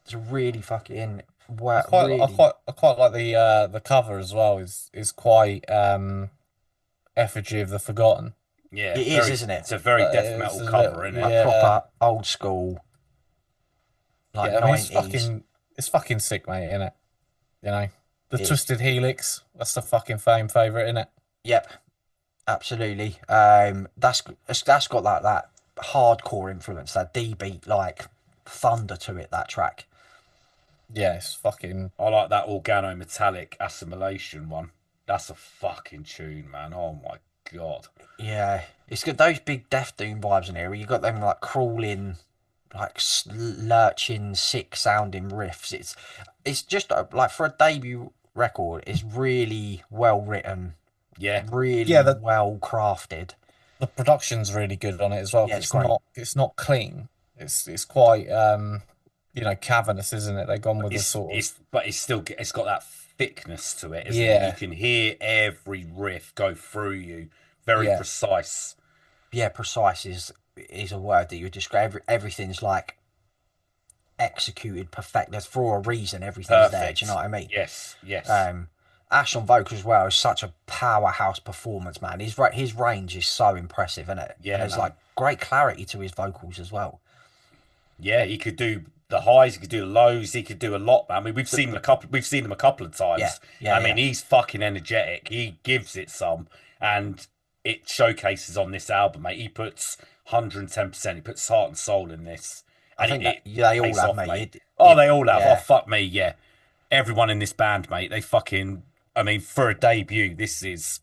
It's really fucking work. Really, I quite like the cover as well. Is quite effigy of the forgotten. Yeah, it is, very. isn't it? It's a very death It's metal a cover, little, isn't it? Like yeah, proper old school, like yeah. I mean, nineties. it's fucking sick, mate. Isn't it? You know, the It is. Twisted Helix. That's the fucking fame favorite, isn't it? Yep, absolutely. That's got that hardcore influence, that D beat like thunder to it. That track. Yeah, it's fucking I like that organo metallic assimilation one. That's a fucking tune, man. Oh my god. Yeah, it's got those big Death Doom vibes in here. Where you got them like crawling, like lurching, sick sounding riffs. It's just like for a debut record, it's really well written, Yeah, really yeah. well crafted. The production's really good on it as well. Yeah, 'Cause it's great. it's not clean. It's quite cavernous, isn't it? They've gone with the sort of it's got that thickness to it, isn't it? You yeah, can hear every riff go through you. Very yeah, precise. Yeah, precise is a word that you would describe. Everything's like executed perfect. There's for a reason. Everything's there. Do you know Perfect. what I mean? Yes, yes. Um, Ash on vocals as well is such a powerhouse performance, man. His range is so impressive, isn't it? And Yeah, there's like man. great clarity to his vocals as well. Yeah, he could do the highs, he could do the lows, he could do a lot, man. I mean, we've seen him a couple of Yeah, times. yeah, I yeah. mean, he's fucking energetic. He gives it some, and it showcases on this album, mate. He puts 110%. He puts heart and soul in this, I and think that it yeah, they all pays have, off, mate. mate. Oh, they all have. Oh, Yeah, fuck me, yeah. Everyone in this band, mate. They fucking. I mean, for a debut, this is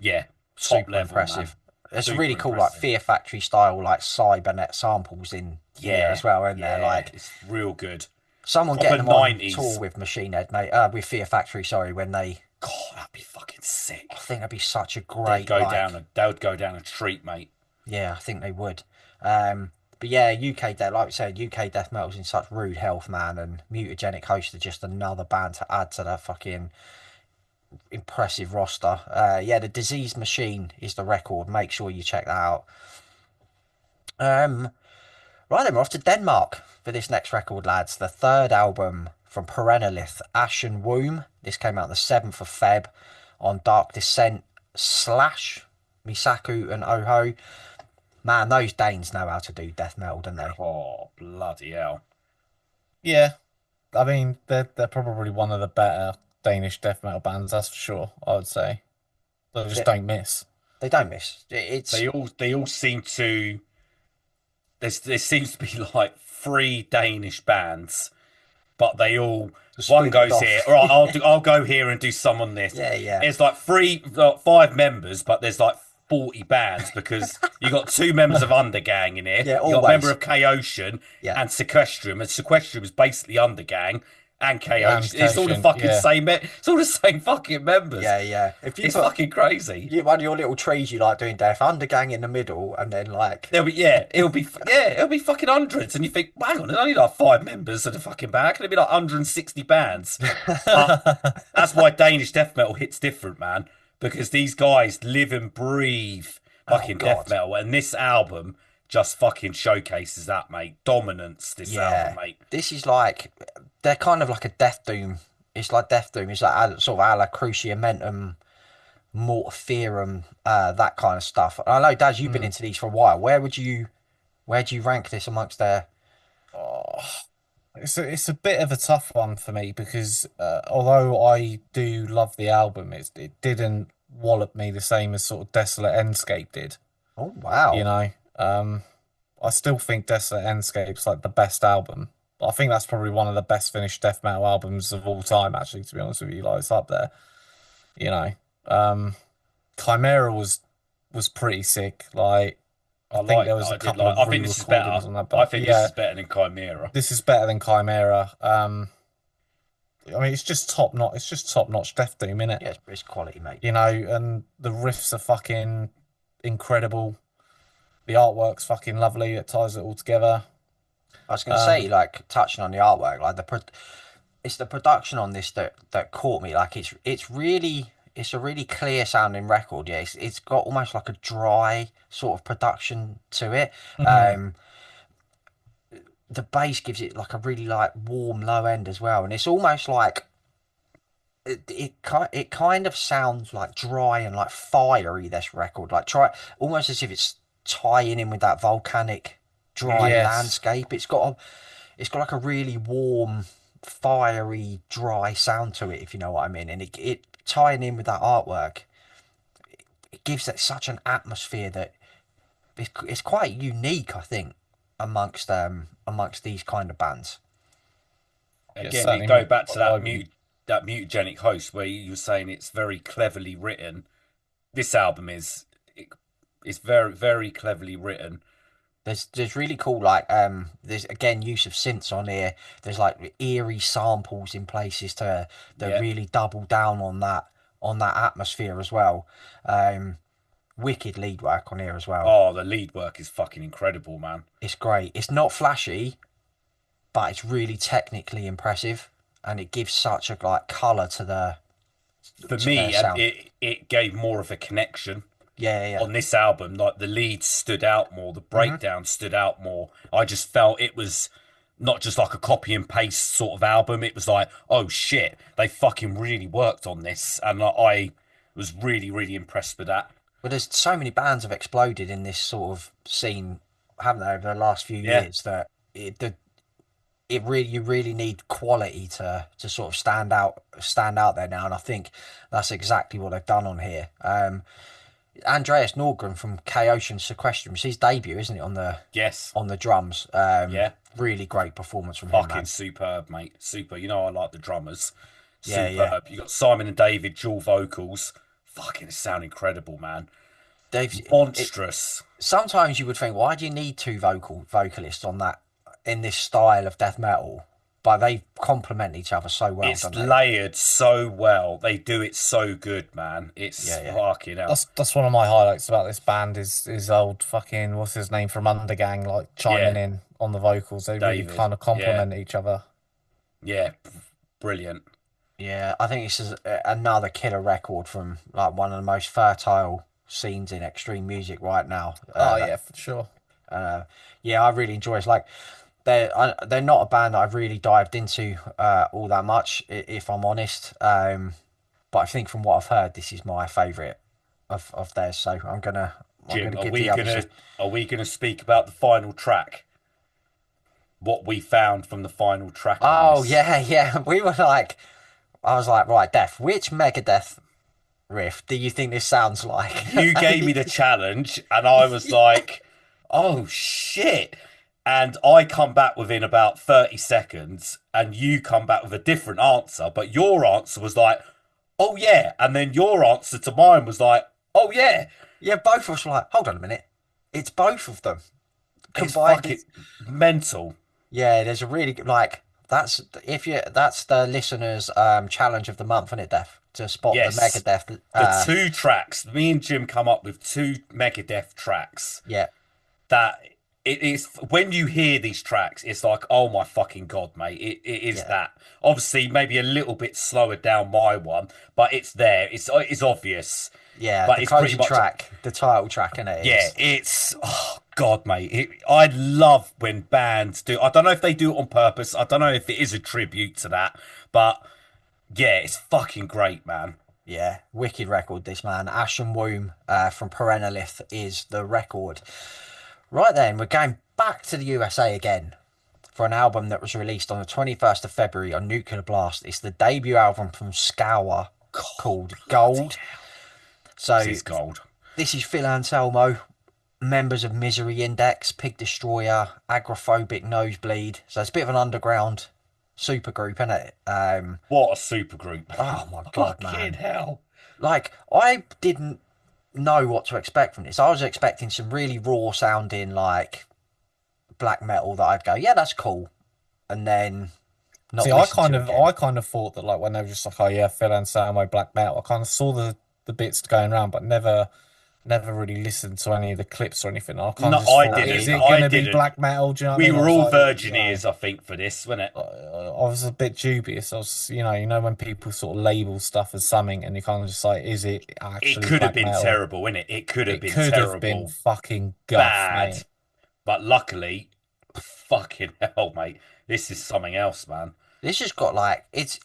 yeah, top super level, man. impressive. It's a really Super cool like impressive. Fear Factory style like cybernet samples in here Yeah, as well, isn't there? yeah, Like it's real good. someone Proper getting them on tour 90s. with Machine Head, mate. With Fear Factory, sorry, when they. God, that'd be fucking I sick. think that'd be such a They'd great go like. down a they would go down a treat, mate. Yeah, I think they would. But yeah, UK death, like I said, UK death metal's in such rude health, man, and Mutagenic Host are just another band to add to that fucking impressive roster. Yeah, the Disease Machine is the record. Make sure you check that out. Um, right then, we're off to Denmark for this next record, lads. The third album from Phrenelith, Ashen Womb. This came out the 7th of Feb on Dark Descent slash Misaku and Oho. Man, those Danes know how to do death metal, don't they? Oh, bloody hell. yeah. I mean, they're probably one of the better Danish death metal bands, that's for sure, I would say. They just They, don't miss. they don't miss. It's They all seem to. There seems to be like three Danish bands, but they all one splintered goes here. off. All right, I'll go here and do some on this. Yeah, yeah, It's like five members, but there's like 40 bands because you got two members of Undergang in here. yeah. You got a member Always. of K-Ocean Yeah. and Sequestrum, and Sequestrum is basically Undergang and And K-Ocean. It's all the Cation, fucking yeah. same. It's all the same fucking members. Yeah, yeah. If you It's put fucking crazy. one of your little trees you like doing death, undergang in the middle, and then like There'll be it'll be fucking hundreds, and you think, hang on, there's only like five members of the fucking band. Can it be like 160 bands? But that's why Danish death metal hits different, man, because these guys live and breathe oh fucking death god, metal, and this album just fucking showcases that, mate. Dominance, this album, yeah. mate. This is like they're kind of like a death doom. It's like death doom. It's like sort of a la Cruciamentum, Mortiferum, that kind of stuff. And I know, Daz, you've been Mm. into these for a while. Where do you rank this amongst their? Oh, it's a bit of a tough one for me because although I do love the album, it didn't wallop me the same as sort of Desolate Endscape did. Oh You wow, know, I still think Desolate Endscape's like the best album. I think that's probably one of the best finished death metal albums of all time, actually, to be honest with you. Like it's up there, you know. Um, Chimera was pretty sick. Like I think there was a I did couple like. of I think this is better. re-recordings on that, I but think this yeah, is better than Chimera. this is better than Chimera. I mean, it's just top notch. It's just top notch Death Doom, innit? yeah, it's quality, mate. You know, and the riffs are fucking incredible. The artwork's fucking lovely. It ties it all together. I was gonna say, Um, like touching on the artwork, like it's the production on this that caught me. Like it's a really clear sounding record. Yeah, it's got almost like a dry sort of production to it. mhm. Um, the bass gives it like a really like warm low end as well, and it's almost like it kind of sounds like dry and like fiery. This record, like try almost as if it's tying in with that volcanic dry Yes, landscape. It's got like a really warm, fiery, dry sound to it, if you know what I mean. And it tying in with that artwork, it gives it such an atmosphere that it's quite unique, I think, amongst these kind of bands. yeah, Again, it certainly. go back to I that mutagenic host where you were saying it's very cleverly written. This album it's very cleverly written. There's really cool like there's again use of synths on here. There's like eerie samples in places to that Yeah. really double down on that atmosphere as well. Um, Wicked lead work on here as well. Oh, the lead work is fucking incredible, man. It's great. It's not flashy, but it's really technically impressive, and it gives such a like color For to their me, sound. it gave more of a connection Yeah, yeah, on this album. Like the lead stood out more, the yeah. breakdown stood out more. I just felt it was not just like a copy and paste sort of album. It was like, oh shit, they fucking really worked on this, and like, I was really impressed with that. But there's so many bands have exploded in this sort of scene, haven't they, over the last few Yeah, years that it really you really need quality to sort of stand out there now, and I think that's exactly what they've done on here. Andreas Norgren from K-Ocean Sequestrum, it's his debut, isn't it, yes, on the drums? yeah. Really great performance from him, Fucking man. superb, mate. Super. You know I like the drummers. Yeah, yeah. Superb. You got Simon and David dual vocals. Fucking it sound incredible, man. They've it, Monstrous. sometimes you would think, why do you need two vocalists on that in this style of death metal? But they complement each other so well, It's don't they? layered so well. They do it so good, man. It's Yeah, yeah. fucking hell. that's one of my highlights about this band is old fucking what's his name from Undergang like chiming Yeah, in on the vocals. They really David. kind of Yeah, complement each other. yeah. Brilliant. Yeah, I think this is another killer record from like one of the most fertile scenes in extreme music right now. Oh yeah, for sure. Uh, yeah, I really enjoy it. It's like they're not a band that I've really dived into all that much, if I'm honest. But I think from what I've heard, this is my favourite of theirs. So I'm Jim, gonna give the others a are we gonna speak about the final track? what we found from the final track on Oh this. yeah, yeah. We were like, I was like, right, Death. Which Megadeth riff do you think this sounds like? You gave me the challenge, and I was like, "Oh shit!" And I come back within about 30 seconds, and you come back with a different answer. But your answer was like, "Oh yeah," and then your answer to mine was like, "Oh yeah." Yeah, both of us were like, hold on a minute, it's both of them It's combined. fucking mental. Yeah, there's a really good like that's the listeners' challenge of the month, isn't it, Death? To spot the Yes, Megadeth. the two tracks. Me and Jim come up with two Megadeth tracks Yeah, that it is when you hear these tracks, it's like, oh my fucking god, mate! It is yeah, that. Obviously, maybe a little bit slower down my one, but it's there. It's obvious, yeah. but The it's pretty closing much track, the title track, in it yeah. is. It's oh god, mate. I love when bands do. I don't know if they do it on purpose. I don't know if it is a tribute to that, but yeah, it's fucking great, man. Yeah, wicked record, this man. Ashen Womb from Phrenelith is the record. Right then, we're going back to the USA again for an album that was released on the 21st of February on Nuclear Blast. It's the debut album from Scour called Gold. This So is gold. this is Phil Anselmo, members of Misery Index, Pig Destroyer, Agrophobic Nosebleed. So it's a bit of an underground super group, isn't it? What a super group. Oh my god, Fucking man. hell. Like, I didn't know what to expect from this. I was expecting some really raw sounding, like, black metal that I'd go, yeah, that's cool. And then not See, listen to it again. I kind of thought that like when they were just like, oh yeah, Phil Anselmo, black metal. I kind of saw the bits going around, but never really listened to any of the clips or anything. I kind No, of just I thought, is didn't. it I going to be didn't. black metal? Do you know what I We mean? I were was all like, virgin ears, I think, for this, wasn't it? I was a bit dubious. I was, you know, when people sort of label stuff as something, and you kind of just like, is it It actually could have black been metal? terrible, innit? It could have It been could have been terrible, fucking guff, bad. mate. But luckily, fucking hell, mate. This is something else, man. This has got, like, it's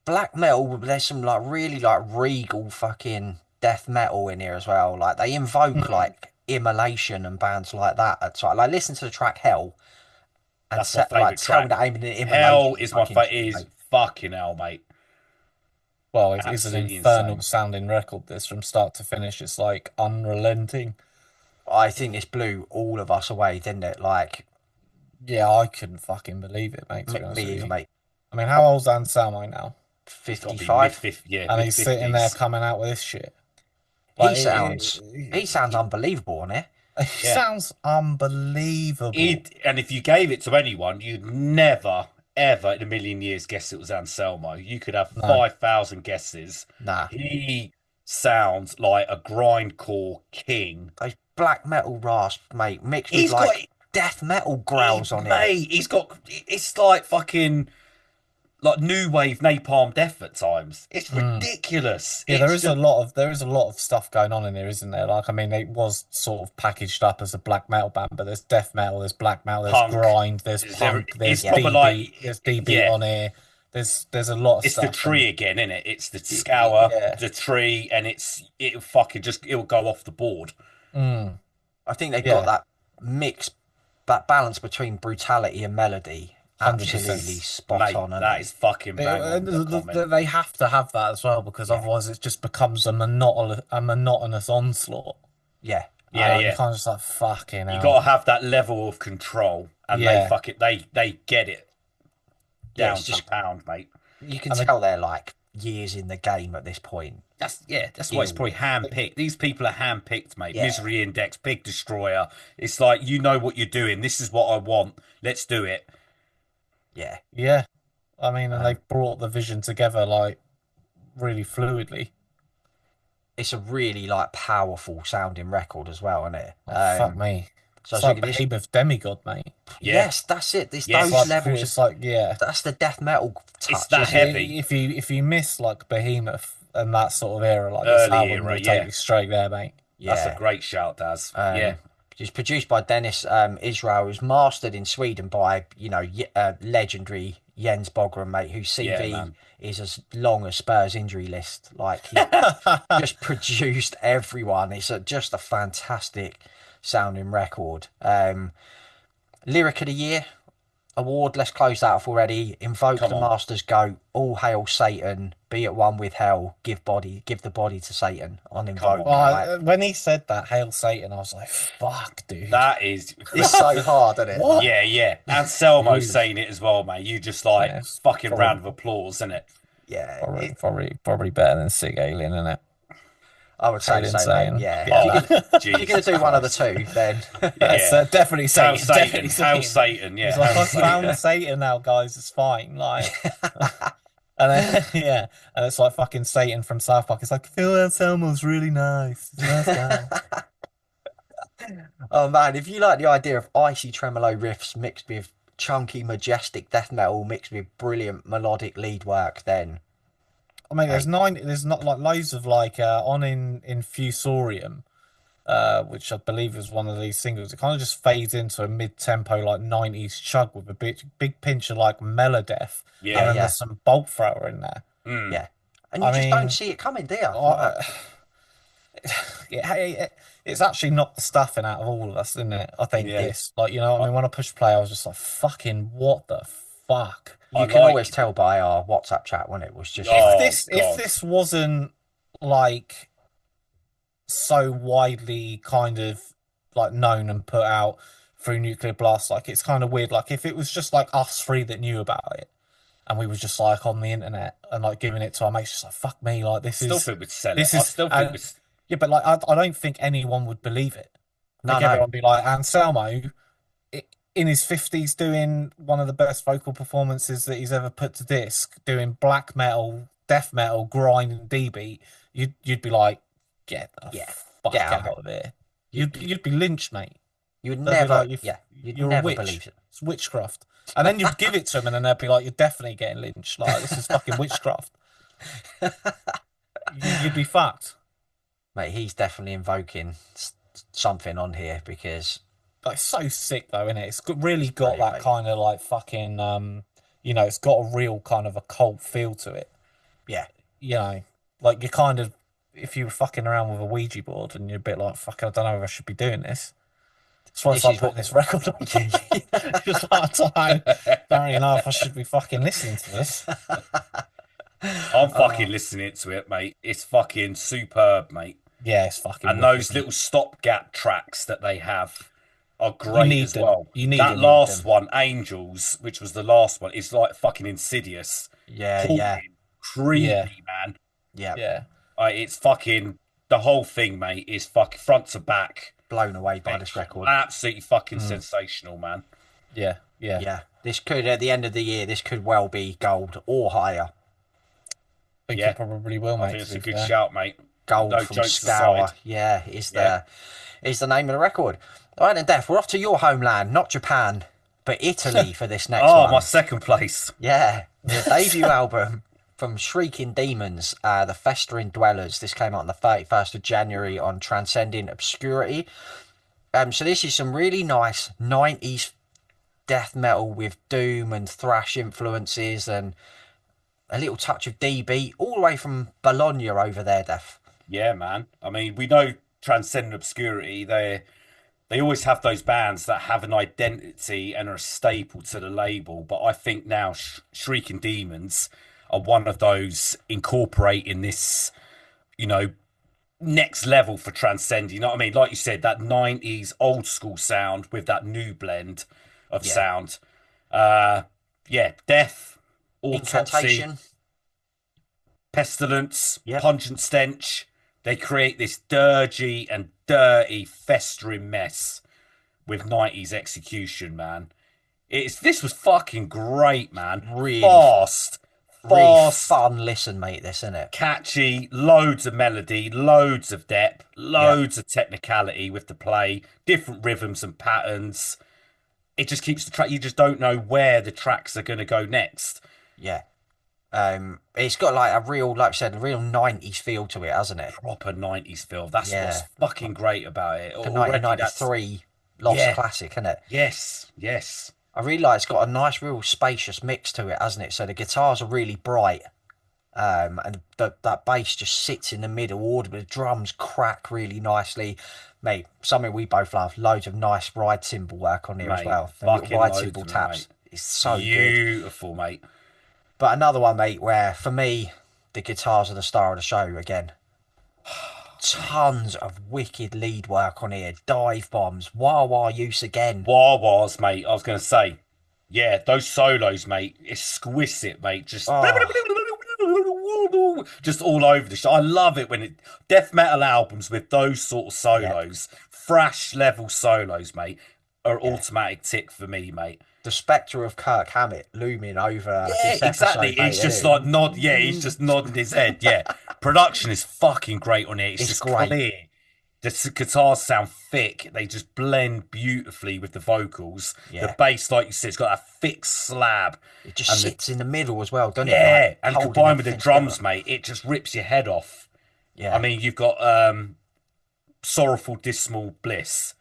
black metal, but there's some, like, really, like, regal fucking death metal in here as well. Like, they invoke, Mm. like, Immolation and bands like that at times. Like, listen to the track Hell and That's my set, like, favourite tell me track. that aiming an Hell Immolation is my fucking favorite. tune, Is mate. fucking hell, mate. Well, it is an Absolutely infernal insane. sounding record. This from start to finish. It's like unrelenting. I think this blew all of us away, didn't it? Like, Yeah, I couldn't fucking believe it, mate, to me, be honest me with either, you. mate. I mean, how old's Anselmo now? It's got to be mid 55. fifth, yeah, And mid he's sitting there fifties. coming out with this shit. He Like, sounds he sounds unbelievable on it. he Yeah. sounds unbelievable. And if you gave it to anyone, you'd never, ever in a million years guess it was Anselmo. You could have No. 5,000 guesses. Nah, He sounds like a grindcore king. those black metal rasp, mate, mixed with He's got, like death metal growls on it. mate, he's got, it's like fucking, like new wave napalm death at times. It's ridiculous. Yeah, It's just, there is a lot of stuff going on in here, isn't there? Like, I mean, it was sort of packaged up as a black metal band, but there's death metal, there's black metal, there's Punk. grind, there's It's punk, there's proper like, there's DB yeah. on here. There's a lot of It's stuff. the tree again, isn't it? It's the scour, yeah. the tree, and it'll fucking just it'll go off the board. I think they've Yeah. got that mix, that balance between brutality and melody, 100%. absolutely spot Mate, on. that is fucking bang on the comment. They have to have that as well because otherwise it just becomes a monotonous onslaught. Yeah, Yeah, You yeah. can't just like fucking You hell. got to have that level of control, and Yeah. they get it yeah. down It's to just pound, mate. you can tell they're like years in the game at this point. That's why it's probably hand-picked. These people are hand-picked, mate. Yeah. Misery Index, Pig Destroyer. It's like, you know what you're doing. This is what I want. Let's do it. Yeah, Yeah. I mean, and they've brought the vision together like really fluidly. it's a really like powerful sounding record as well, isn't it? Oh, fuck me. So I It's like think this, Behemoth Demigod, mate. Yeah. yes, that's it. This Yes. those Like, levels. it's like, yeah. That's the death metal touch. It's that isn't it? heavy. If you miss like Behemoth and that sort of era, like this Early album era, will yeah. take you straight there, mate. That's Yeah. a great shout, Daz. Yeah. It's produced by Dennis Israel. It was mastered in Sweden by, legendary Jens Bogren, mate, whose CV man. is as long as Spurs injury list. Like, he just produced everyone. It's just a fantastic sounding record. Lyric of the year, Award, let's close that off already. Invoke Come the on. Master's Goat. All hail Satan. Be at one with hell. Give the body to Satan on Come Invoke. on, man. Like, When he said that, "Hail Satan," I was like, "Fuck, dude." That is. it's so hard, isn't it? What? Like, Yeah, yeah. Anselmo Huge. saying it as well, mate. You just like Yes, fucking probably, round of applause, isn't it? yeah, probably better than Sig Alien, isn't it? I would say Alien so, mate. Satan. Yeah. Yeah, If no. you're gonna Jesus do one of the Christ. two, then Yes, Yeah. definitely Hail Satan. Definitely Satan. Hail Satan. Satan. Yeah. He's like, Hail I found Satan. Satan now, guys. It's fine. Like, and then yeah, and it's like fucking Satan from South Park. It's like Phil Anselmo's really nice. He's a nice guy. oh man, if you like the idea of icy tremolo riffs mixed with chunky, majestic death metal mixed with brilliant melodic lead work, then I mean, hey, there's not like loads of like on in Fusorium, which I believe is one of these singles. It kind of just fades into a mid-tempo like 90s chug with a big pinch of like melodeath, yeah, and then Yeah. yeah, there's some bolt thrower in there. Mm. yeah, and you I just don't mean, see it coming, do you? Like, I, it's actually knocked the stuffing out of all of us, isn't it? I think Yeah. this, like, you know what I mean? When I pushed play, I was just like, fucking, what the fuck? I you can like always it. tell by our WhatsApp chat when it was just Oh, like, If God. this wasn't like so widely kind of like known and put out through Nuclear Blast, like it's kind of weird. Like if it was just like us three that knew about it, and we was just like on the internet and like giving it to our mates, just like fuck me, like Still think we'd sell it. this I is still think we'd. yeah, but like I don't think anyone would believe it. I no, think no, everyone would be like Anselmo in his 50s doing one of the best vocal performances that he's ever put to disc, doing black metal, death metal, grind and D beat. You'd be like, get the yeah, fuck get out out of of here. You, You'd be lynched, mate. you would They'd be never, like, yeah, you'd you're a never witch. believe it, It's witchcraft. And then you'd give it to them, and then they'd be like, "You're definitely getting lynched. Like this is fucking witchcraft. You'd be fucked." mate. He's definitely invoking something on here because Like so sick though, isn't it? Really got brilliant, that mate. kind of like fucking you know, it's got a real kind of occult feel to it. Yeah, You know, like you kind of if you were fucking around with a Ouija board and you're a bit like, fuck, I don't know if I should be doing this. That's why I this start is putting what. this record on. Just like, I don't really know if I should be fucking listening to this. I'm fucking listening to it, mate. It's fucking superb, mate. Yeah, it's fucking And wicked, those mate. little stopgap tracks that they have are You great need as them. well. You need That them. last one, Angels, which was the last one, is like fucking insidious. Yeah, yeah, Haunting, creepy, man. yeah. Yeah. It's fucking the whole thing, mate. Is fucking front to back. Blown away by this record. Absolutely fucking sensational, man. Yeah. Yeah. Yeah, this could at the end of the year, this could well be gold or higher. I think Yeah. you probably will, I mate. think it's to a be good fair. shout, mate. Gold No from jokes Scour. aside. Yeah, Yeah. is the name of the record. All right, then, Def, we're off to your homeland, not Japan, but Italy for this next Oh, one. my second place. Yeah, the debut album from Shrieking Demons, The Festering Dwellers. This came out on the 31st of January on Transcending Obscurity. So this is some really nice 90s death metal with doom and thrash influences and a little touch of D beat, all the way from Bologna over there, Def. Yeah, man. I mean, we know Transcendent Obscurity. They always have those bands that have an identity and are a staple to the label. But I think now Shrieking Demons are one of those incorporating this, you know, next level for Transcend. You know what I mean? Like you said, that 90s old school sound with that new blend of Yeah. sound. Yeah, death, autopsy, Incantation. pestilence, Yep. pungent stench. They create this dirgy and dirty, festering mess with 90s execution, man. This was fucking great, man. Really- fast, Really fun listen, mate, this, isn't it? catchy, loads of melody, loads of depth, loads of technicality with the play, different rhythms and patterns. It just keeps the track. You just don't know where the tracks are going to go next. Yeah. It's got like a real, like I said, a real 90s feel to it, hasn't it? Proper 90s feel. That's Yeah. what's fucking great about it. The Already that's- 1993 Lost Yeah. classic, isn't it? Yes, yes. I really like it's got a nice, real spacious mix to it, hasn't it? So the guitars are really bright, and that bass just sits in the middle. Audible, the drums crack really nicely, mate. Something we both love. Loads of nice ride cymbal work on here as Mate, well. The little fucking ride loads cymbal of them, taps. mate. It's so good. Beautiful, mate. But another one, mate, where for me the guitars are the star of the show again. Tons of wicked lead work on here. Dive bombs, wah wah use again. Wah-wahs, mate. I was going to say, yeah, those solos, mate. Exquisite, mate. Oh, Just all over the show. I love it when death metal albums with those sort of yep, solos, thrash level solos, mate, are yeah. automatic tick for me, mate. The spectre of Kirk Hammett looming over Yeah, this exactly. episode, mate, He's isn't just it? like nod. Yeah, he's just nodding his head. Yeah, production is fucking great on it. It's It's just great. clear. The guitars sound thick. They just blend beautifully with the vocals. The Yeah. bass, like you said, it's got a thick slab, It just and the sits in the middle as well, doesn't it? Like yeah, and holding combined with the everything together. drums, mate, it just rips your head off. I Yeah. mean, you've got sorrowful, dismal bliss.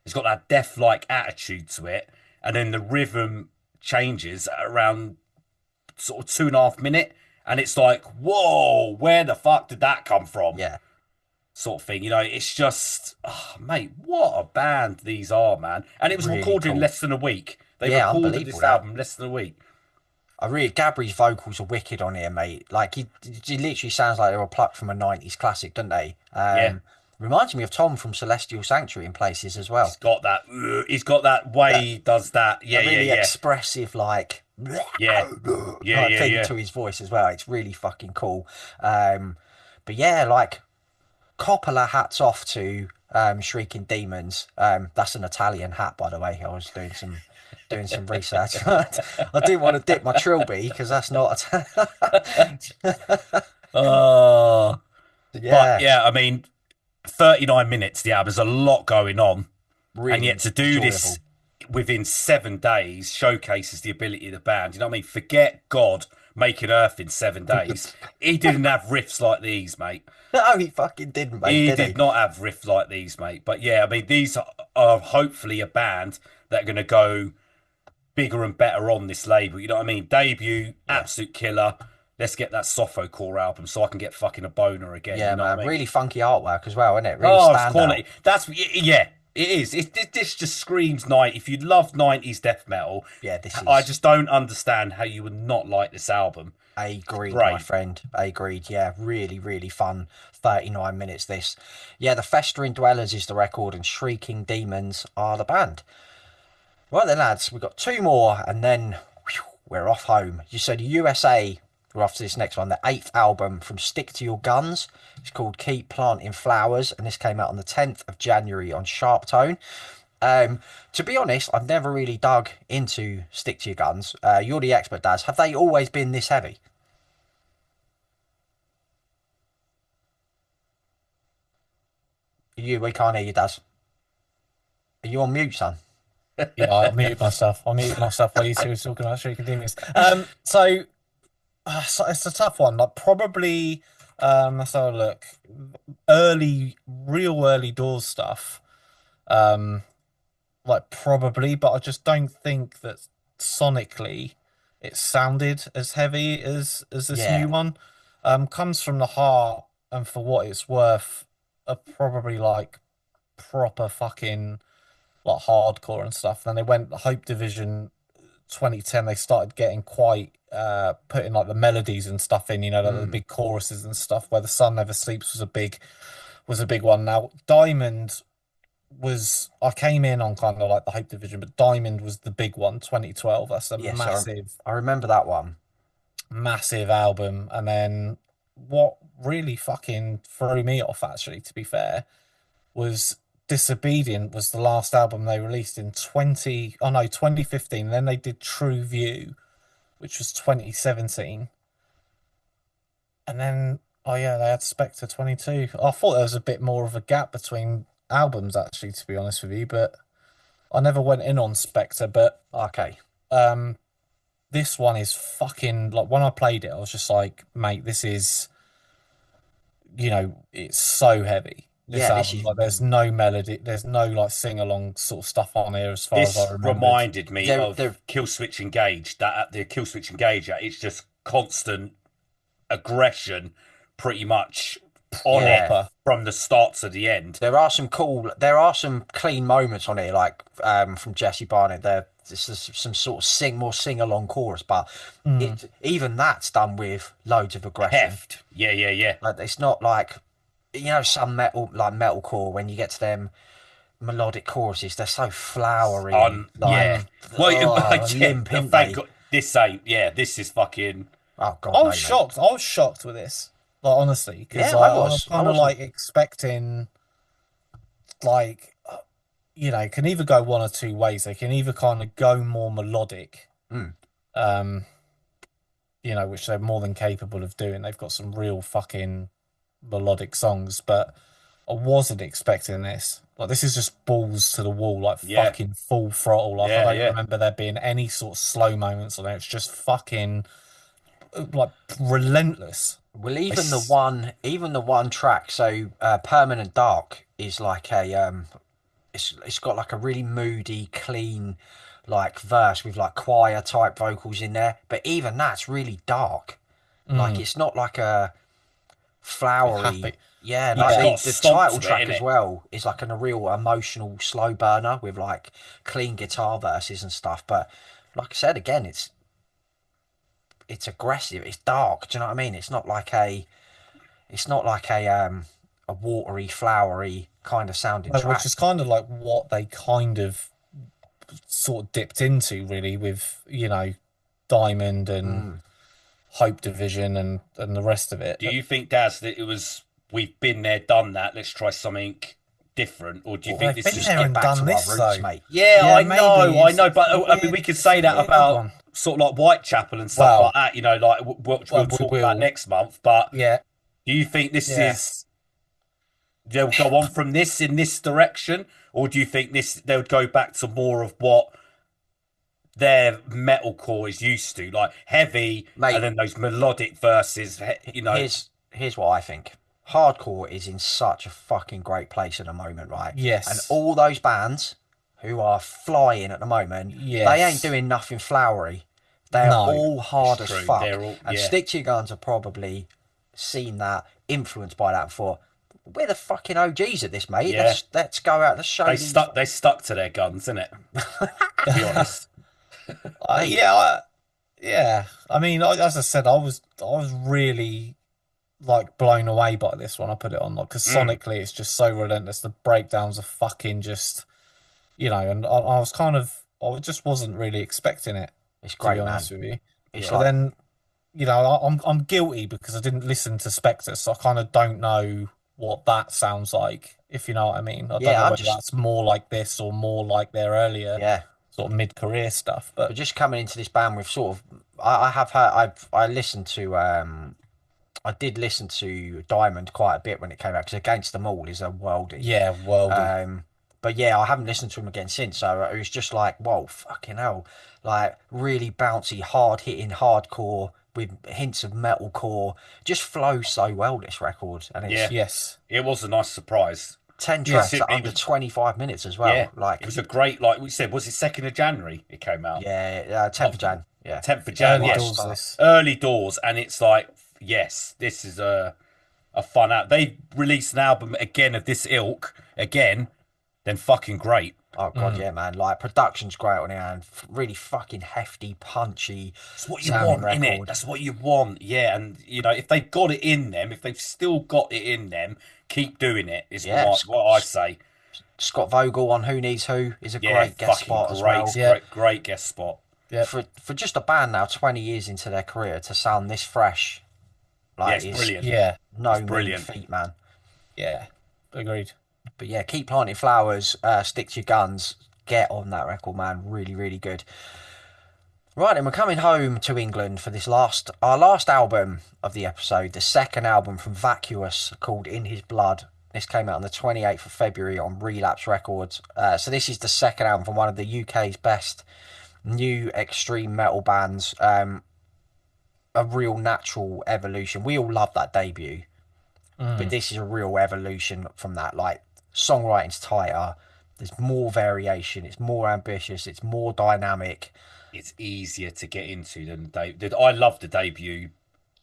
It's got that death-like attitude to it, and then the rhythm changes at around sort of 2.5 minutes, and it's like, whoa, where the fuck did that come from? Yeah. Sort of thing, it's just, oh, mate, what a band these are, man. And it was Really recorded in cool. less than a week. They Yeah, recorded unbelievable this that. album less than a week. Gabri's vocals are wicked on here, mate. Like he literally sounds like they were plucked from a '90s classic, don't they? Yeah, Reminds me of Tom from Celestial Sanctuary in places as well. he's got that way That he does that. Yeah, a yeah, really yeah, expressive, like yeah, yeah, like yeah, thing yeah. to his voice as well. It's really fucking cool. But yeah, like Coppola hats off to Shrieking Demons. That's an Italian hat, by the way. I was doing some research. I didn't want to dip my trilby because that's not. Uh, but Yeah, yeah, I mean, 39 minutes, the album, there's a lot going on. And really yet to do this enjoyable. within 7 days showcases the ability of the band. You know what I mean? Forget God making Earth in 7 days. He didn't have riffs like these, mate. No, he fucking didn't, mate, He did he? did not have riffs like these, mate. But yeah, I mean, these are hopefully a band that are going to go bigger and better on this label. You know what I mean? Debut, Yeah. absolute killer. Let's get that Sophocore album so I can get fucking a boner again. Yeah, You know what man. I mean? Really funky artwork as well, isn't it? Really Oh, it's stand quality. out. Yeah, it is. This just screams night. If you love 90s death metal, Yeah, this I is just don't understand how you would not like this album. agreed, my Great. friend. Agreed. Yeah, really, really fun. 39 minutes this. Yeah, the Festering Dwellers is the record and Shrieking Demons are the band. Right then, lads, we've got two more and then whew, we're off home. You said USA, we're off to this next one, the eighth album from Stick to Your Guns. It's called Keep Planting Flowers, and this came out on the 10th of January on Sharp Tone. To be honest, I've never really dug into Stick to Your Guns. You're the expert, Daz. Have they always been this heavy? We can't hear you, Daz. Are you on mute, son? Yeah, I'll mute myself. I'll mute myself while you two are talking about Shrieking Demons. So it's a tough one. Like probably, let's have a look. Real early doors stuff. Like probably, but I just don't think that sonically it sounded as heavy as this Yeah, new one. Comes from the heart, and for what it's worth, are probably like proper fucking like hardcore and stuff. Then they went Hope Division 2010. They started getting quite putting like the melodies and stuff in, like the big choruses and stuff. Where the Sun Never Sleeps was a big one. Now Diamond was I came in on kind of like the Hope Division, but Diamond was the big one, 2012. That's a yes, I remember that one. massive album. And then what really fucking threw me off, actually, to be fair, was Disobedient was the last album they released in 2015. Then they did True View, which was 2017. And then, oh yeah, they had Spectre 22. I thought there was a bit more of a gap between albums, actually, to be honest with you, but I never went in on Spectre. But Okay. this one is fucking, like, when I played it, I was just like, mate, this is, it's so heavy. This Yeah, this album, is like, there's no melody, there's no like sing along sort of stuff on here as far as This I remember. reminded me They're- of they're- Killswitch Engage. That the Killswitch Engage, it's just constant aggression, pretty much on it proper. from the start to the end. There are some clean moments on here, like from Jesse Barnett. This is some sort of more sing along chorus, but Mm. even that's done with loads of aggression. Heft. Yeah, yeah, yeah. Like it's not like some metal like metalcore when you get to them melodic choruses, they're so flowery and like Yeah. Mm. Well, yeah. limp, ain't Thank they? God. This ain't. Yeah, this is fucking. Oh God, I no, was mate. shocked. I was shocked with this, like honestly, because Yeah, I was I kind of wasn't. like expecting, like, can either go one or two ways. They can either kind of go more melodic, Mm. um, which they're more than capable of doing. They've got some real fucking melodic songs, but I wasn't expecting this. Like, this is just balls to the wall, like Yeah, fucking full throttle. Like, I yeah, don't yeah. remember there being any sort of slow moments on it. It's just fucking like relentless. Well, It's, even the one track. So, Permanent Dark is like it's got like a really moody, clean, like verse with like choir type vocals in there. But even that's really dark. Like Mm, it's not like a flowery. happy. Yeah, no, like it's Yeah. got a the stomp title to it, track as innit? well is like a real emotional slow burner with like clean guitar verses and stuff. But like I said again, it's aggressive. It's dark. Do you know what I mean? It's not like a watery, flowery kind of sounding No, which is track. kind of like what they kind of sort of dipped into, really, with, Diamond and Mm. Hope Division and the rest of it. Do you think, Daz, that it was we've been there, done that? Let's try something different, or do you Well, think they've this been is? Just there get and back done to our this roots, though. mate. Yeah, Yeah, maybe I know, but a I mean, we weird, could it's say a that weird old about one. sort of like Whitechapel and stuff like Well, that. Like which we'll we talk about will. next month. But Yeah, do you think this yeah. is they'll go on from this in this direction, or do you think this they'll go back to more of what their metalcore is used to, like heavy, and Mate, then those melodic verses? here's what I think. Hardcore is in such a fucking great place at the moment, right? And Yes, all those bands who are flying at the moment, they ain't yes. doing nothing flowery. They're No, all It's hard as true. fuck. They're all And yeah. Stick to Your Guns have probably seen that, influenced by that before. We're the fucking OGs at this, mate. Yeah, Let's go out. Let's show they these. stuck. They stuck to their guns, innit? To be honest. Mate, yeah, yeah. I mean, as I said, I was really like blown away by this when I put it on, like, because Mm. sonically it's just so relentless. The breakdowns are fucking just, and I was kind of, I just wasn't really expecting it, it's to be great, man. honest with you. It's Yeah. But like then, I'm guilty because I didn't listen to Spectre, so I kind of don't know what that sounds like, if you know what I mean. I don't yeah, know whether that's more like this or more like their earlier yeah. sort of mid-career stuff. But But just coming into this band with sort of, I have heard, I listened to, I did listen to Diamond quite a bit when it came out because Against Them All is a worldie. yeah, worldy. Um, but yeah, I haven't listened to him again since. So it was just like, whoa, fucking hell, like really bouncy, hard hitting, hardcore with hints of metalcore. Just flows so well this record, and it's Yeah. Yes. It was a nice surprise. 10 Yeah. tracks at It under was 25 minutes as yeah. well. It Like, was a great, like we said, was it 2nd of January it came out? yeah, 10th of Jan, yeah, 10th of Jan, Early nice yes. doors start. this. Early doors, and it's like, yes, this is a fun out. They released an album again of this ilk again, then fucking great. Oh god, Mm. yeah, man. Like production's great on it and really fucking hefty, punchy That's what you sounding want, innit? record. That's what you want, yeah. And if they've got it in them, if they've still got it in them, keep doing it. Is Yeah, what I say. Scott Vogel on Who Needs Who is a Yeah, great guest fucking spot as great, well. Yeah. great guest spot. Yep. For just a band now, 20 years into their career, to sound this fresh, Yeah, like it's is brilliant. Yeah. no It's mean brilliant. feat, man. Yeah. Agreed. But yeah, keep planting flowers, stick to your guns, get on that record, man. Really, really good. Right, and we're coming home to England for our last album of the episode, the second album from Vacuous called In His Blood. This came out on the 28th of February on Relapse Records. So this is the second album from one of the UK's best new extreme metal bands. A real natural evolution. We all love that debut, but Mm. this is a real evolution from that. Like, songwriting's tighter, there's more variation, it's more ambitious, it's more dynamic. It's easier to get into than I love the debut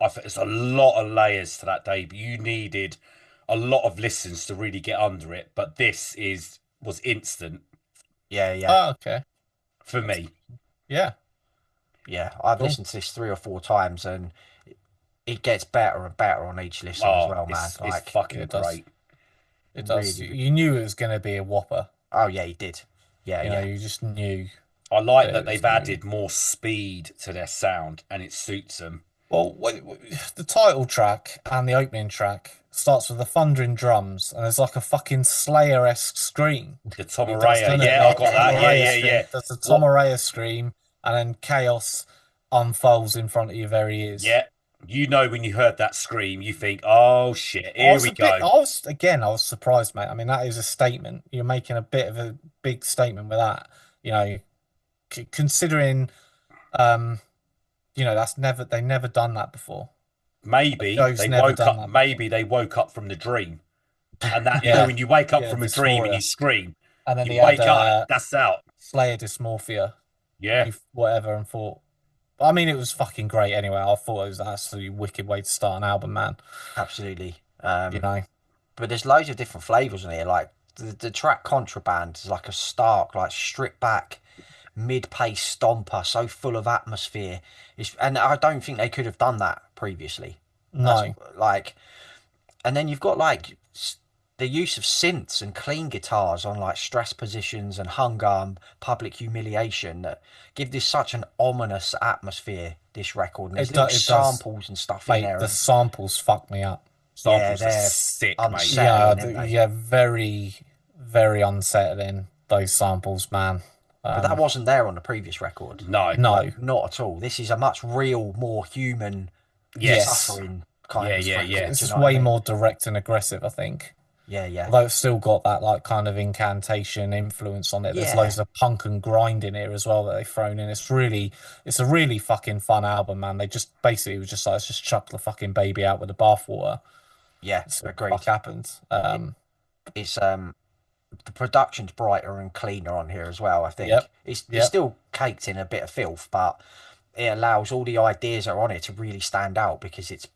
I think there's a lot of layers to that debut. You needed a lot of listens to really get under it, but this is was instant Yeah, yeah, Oh, okay. for That's, me. yeah, yeah. I've cool. listened to this 3 or 4 times, and it gets better and better on each listen as Oh, well, man. it's Like, Yeah, fucking it does. great. It does. really, You knew it was going to be a whopper. oh yeah, he did. Yeah, You know, yeah, you just knew I like that that it was they've going to be. added more speed to their sound, and it suits them. Well, the title track and the opening track starts with the thundering drums, and there's like a fucking Slayer-esque scream. The He does, Tomaraya, doesn't it? yeah, I Like got Tom that. Yeah, Araya yeah, scream. yeah. It does the Tom What? Araya scream, and then chaos unfolds in front of your very ears. Yeah, you know when you heard that scream, you think, "Oh shit, I here was we a bit, go." I was surprised, mate. I mean, that is a statement. You're making a bit of a big statement with that. You know, considering, um, they never done that before. Maybe Joe's they never woke done up. that before. Maybe they woke up from the dream, and that Yeah, when you wake up yeah, from a dream and you dysphoria. scream, And then he you had wake up. That's out. Slayer dysmorphia, Yeah, whatever, and thought. I mean, it was fucking great anyway. I thought it was an absolutely wicked way to start an album, man. absolutely. You know, But there's loads of different flavors in here. Like the track Contraband is like a stark, like stripped back, mid-pace stomper, so full of atmosphere. And I don't think they could have done that previously. That's no, like, and then you've got like the use of synths and clean guitars on like stress positions and hunger and public humiliation that give this such an ominous atmosphere. This record, and there's little it does, samples and stuff in mate. there, The and samples fuck me up. yeah, samples are they're sick, mate. Yeah, unsettling, aren't they? yeah, very, very unsettling. Those samples, man. But that wasn't there on the previous record. No, Like, No, not at all. This is a much real, more human yes, yes, suffering kind yeah, of yeah, record. yeah. Do this you is know what I way mean? more direct and aggressive, I think. Yeah, yeah, Although it's still got that like kind of incantation influence on it. There's yeah, loads of punk and grind in here as well that they've thrown in. It's a really fucking fun album, man. They just basically was just like, let's just chuck the fucking baby out with the bathwater. yeah. That's what the fuck Agreed. happened. It, it's the production's brighter and cleaner on here as well. I think Yep, it's yep. still caked in a bit of filth, but it allows all the ideas that are on it to really stand out because it's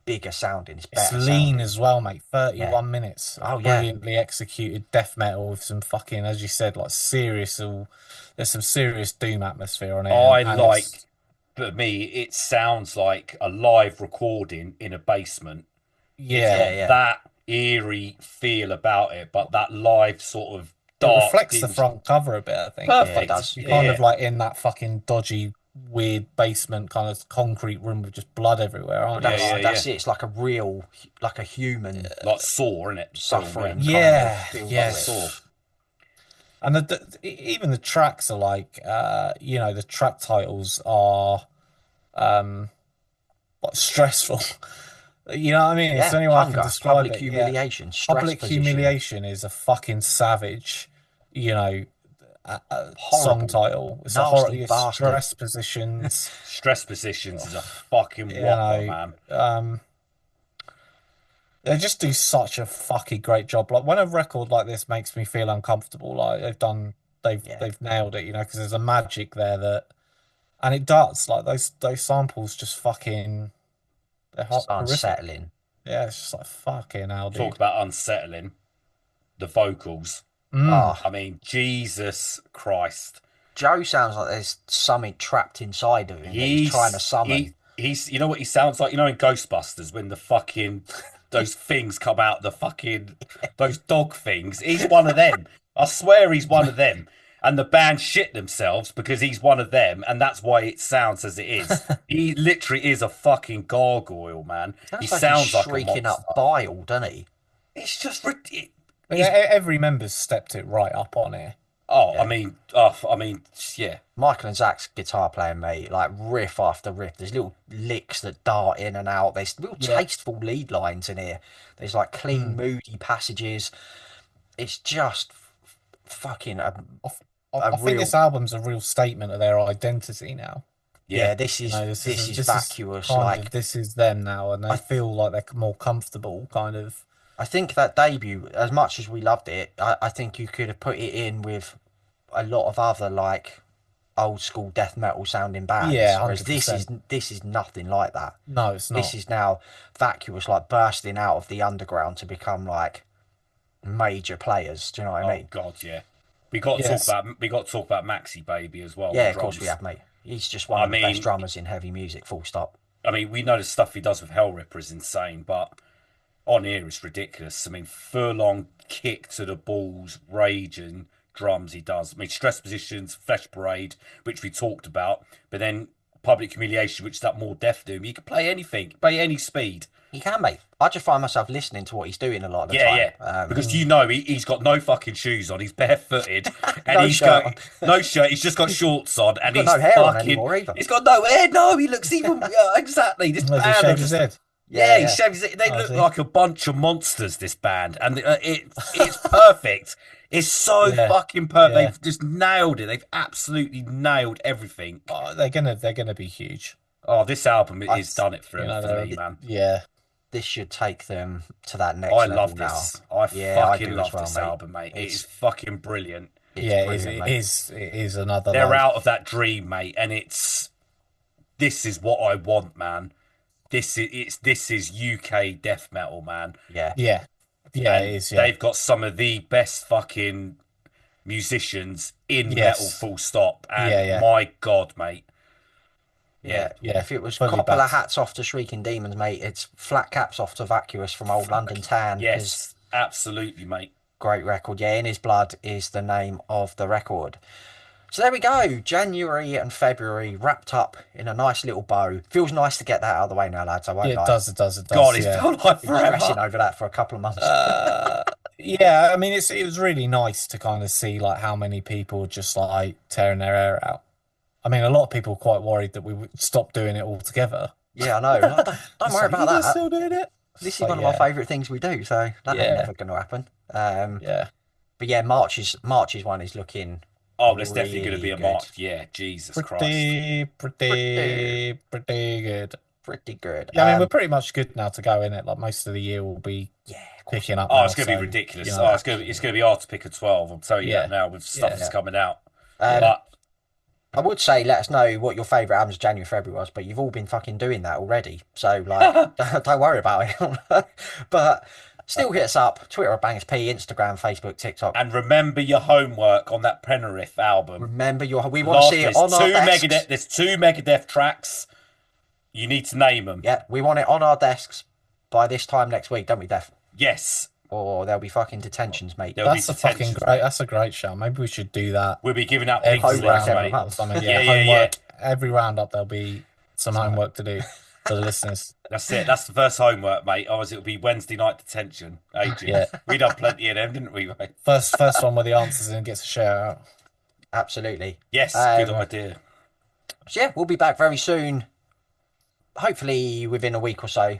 bigger sounding, it's It's better lean sounding. as well, mate. Yeah. 31 minutes of Oh yeah. brilliantly executed death metal with some fucking, as you said, like there's some serious doom atmosphere on it, I and like, it's for me, it sounds like a live recording in a basement. It's yeah, Yeah, got yeah. that eerie feel about it, but that live sort of it dark, reflects the dingy. front cover a bit, I think. Yeah, it Perfect. does. You're Yeah, kind Yeah, of like in that fucking dodgy, weird basement kind of concrete room with just blood everywhere, but aren't you? yeah, yeah, Like, yeah. that's it. It's like a real, like a human Like Saw, in it, the film. Yeah, suffering kind of yeah, feel like to it. Saw. yes. And even the tracks are like, the track titles are like stressful. You know what I mean? It's the Yeah, only way I can hunger, describe public it. Yeah. humiliation, stress Public position, humiliation is a fucking savage, you know, song horrible, title. It's a horror, nasty your bastard. stress positions, Stress Positions is a fucking you whopper, know, man. um, they just do such a fucking great job. Like when a record like this makes me feel uncomfortable, like Yeah, they've nailed it, you know, because there's a magic there that, and it does. Like those samples just fucking, they're it's horrific. unsettling. Yeah, it's just like fucking hell, Talk dude. about unsettling. The vocals. Mm. I Ah, mean, Jesus Christ. Joe sounds like there's something trapped inside of him that he's trying to summon. He's you know what he sounds like? You know in Ghostbusters when the fucking those things come out, the fucking those dog things. He's one of them. I swear he's one of them. And the band shit themselves because he's one of them, and that's why it sounds as it is. He literally is a fucking gargoyle, man. He Sounds like he's sounds like a shrieking monster. up bile, doesn't he? It's just But he's yeah, every member's stepped it right up on here. oh, Yeah. I mean, yeah. Michael and Zach's guitar playing, mate, like riff after riff. There's little licks that dart in and out. There's real Yeah. tasteful lead lines in here. There's like clean, Mm. moody passages. It's just fucking I, a I think real. this album's a real statement of their identity now. Yeah, Yeah, this You is know, this is this is vacuous. kind Like of this is them now, and they I, feel like they're more comfortable, kind of. I think that debut, as much as we loved it, I think you could have put it in with a lot of other like old school death metal sounding bands. Yeah, Whereas this 100%. is nothing like that. No, it's This not. is now Vacuous like bursting out of the underground to become like major players. Do you know what I Oh mean? God, yeah. We got to talk Yes. about Maxi Baby as well Yeah, on of course we drums. have, mate. He's just one I of the best mean, drummers in heavy music. Full stop. we know the stuff he does with Hellripper is insane, but on here it's ridiculous. I mean, furlong kick to the balls, raging drums he does. I mean, stress positions, flesh parade, which we talked about, but then public humiliation, which is that more death doom. You can play anything, play any speed. He can, mate. I just find myself listening to what he's doing a lot of the Yeah, time. yeah. Because you know he's got no fucking shoes on. He's barefooted, and No he's shirt on. got no shirt. He's just got shorts on, and got he's no hair on fucking. anymore either. He's got no hair. No, he looks even exactly. This Has he band are shaved his just head? yeah, Yeah. he shaves it. They Oh, look see? like a bunch of monsters. This band, and it's perfect. It's so Yeah, fucking perfect. yeah. They've just nailed it. They've absolutely nailed everything. Oh, they're gonna be huge. Oh, this album I- is done it for You know, me, man. yeah, This should take them to that next I level love now. this. I Yeah, I fucking do as love well, this mate. album, mate. It It's is fucking brilliant. it's brilliant, it mate. is another. They're like, out of that dream, mate, and this is what I want, man. This is UK death metal, man. Yeah. Yeah, yeah, And it is. Yeah, they've got some of the best fucking musicians in Yes. metal, full stop. And Yeah, yeah. my God, mate. Yeah. Yeah, If it was fully Coppola backed. hats off to Shrieking Demons, mate, it's flat caps off to Vacuous from Old London Tan. 'Cause Yes, absolutely, mate. great record. Yeah, In His Blood is the name of the record. So there we go. January and February wrapped up in a nice little bow. Feels nice to get that out of the way now, lads. I won't Yeah, it lie. does. It does. It does. God, it's yeah. felt like Been stressing forever. over that for a couple of months. Yeah, I mean, it was really nice to kind of see like how many people just like tearing their hair out. I mean, a lot of people were quite worried that we would stop doing it altogether. Yeah, I know. No, don't It's worry like, about "You guys that. still doing it? This is But one of yeah, my favourite things we do, so that ain't Yeah. never going to happen. Yeah, But yeah, March's one is looking Oh, there's definitely going to be really a good. mark. Yeah, Jesus Christ. pretty good. Pretty good. Yeah, I mean, we're pretty much good now to go in it. Like most of the year will be yeah, of course. picking up. Oh, now, it's going to so, be ridiculous. you know, Oh, it's going to be hard to pick a 12. I'm telling you Yeah. that now with stuff Yeah. that's coming out. Um, But I would say let us know what your favourite albums January, February was, but you've all been fucking doing that already. So like, don't worry about it. But still hit us up. Twitter at Bangers P, Instagram, Facebook, TikTok. and remember your homework on that Phrenelith album. Remember we want to see it on our desks. There's two Megadeth tracks. You need to name them. Yeah, we want it on our desks by this time next week, don't we, Def? Yes. Or there'll be fucking detentions, mate. There'll That's be a fucking detentions, great. mate. That's a great show. Maybe we should do that We'll be giving out every pink homework slips, every mate. month. or something. Yeah, Yeah, yeah, homework. Every roundup there'll be some homework to do for the listeners. That's it. That's the first homework, mate. Otherwise, it'll be Wednesday night detention. Aging. Yeah. We done plenty of them, didn't we, mate? First one with the answers and gets a shout out. Absolutely. Yes, good Um, idea. So yeah, we'll be back very soon. Hopefully within a week or so.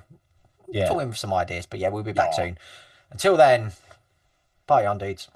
Yeah. Talking with some ideas, but yeah, we'll be back Yeah. soon. Until then, bye on dudes.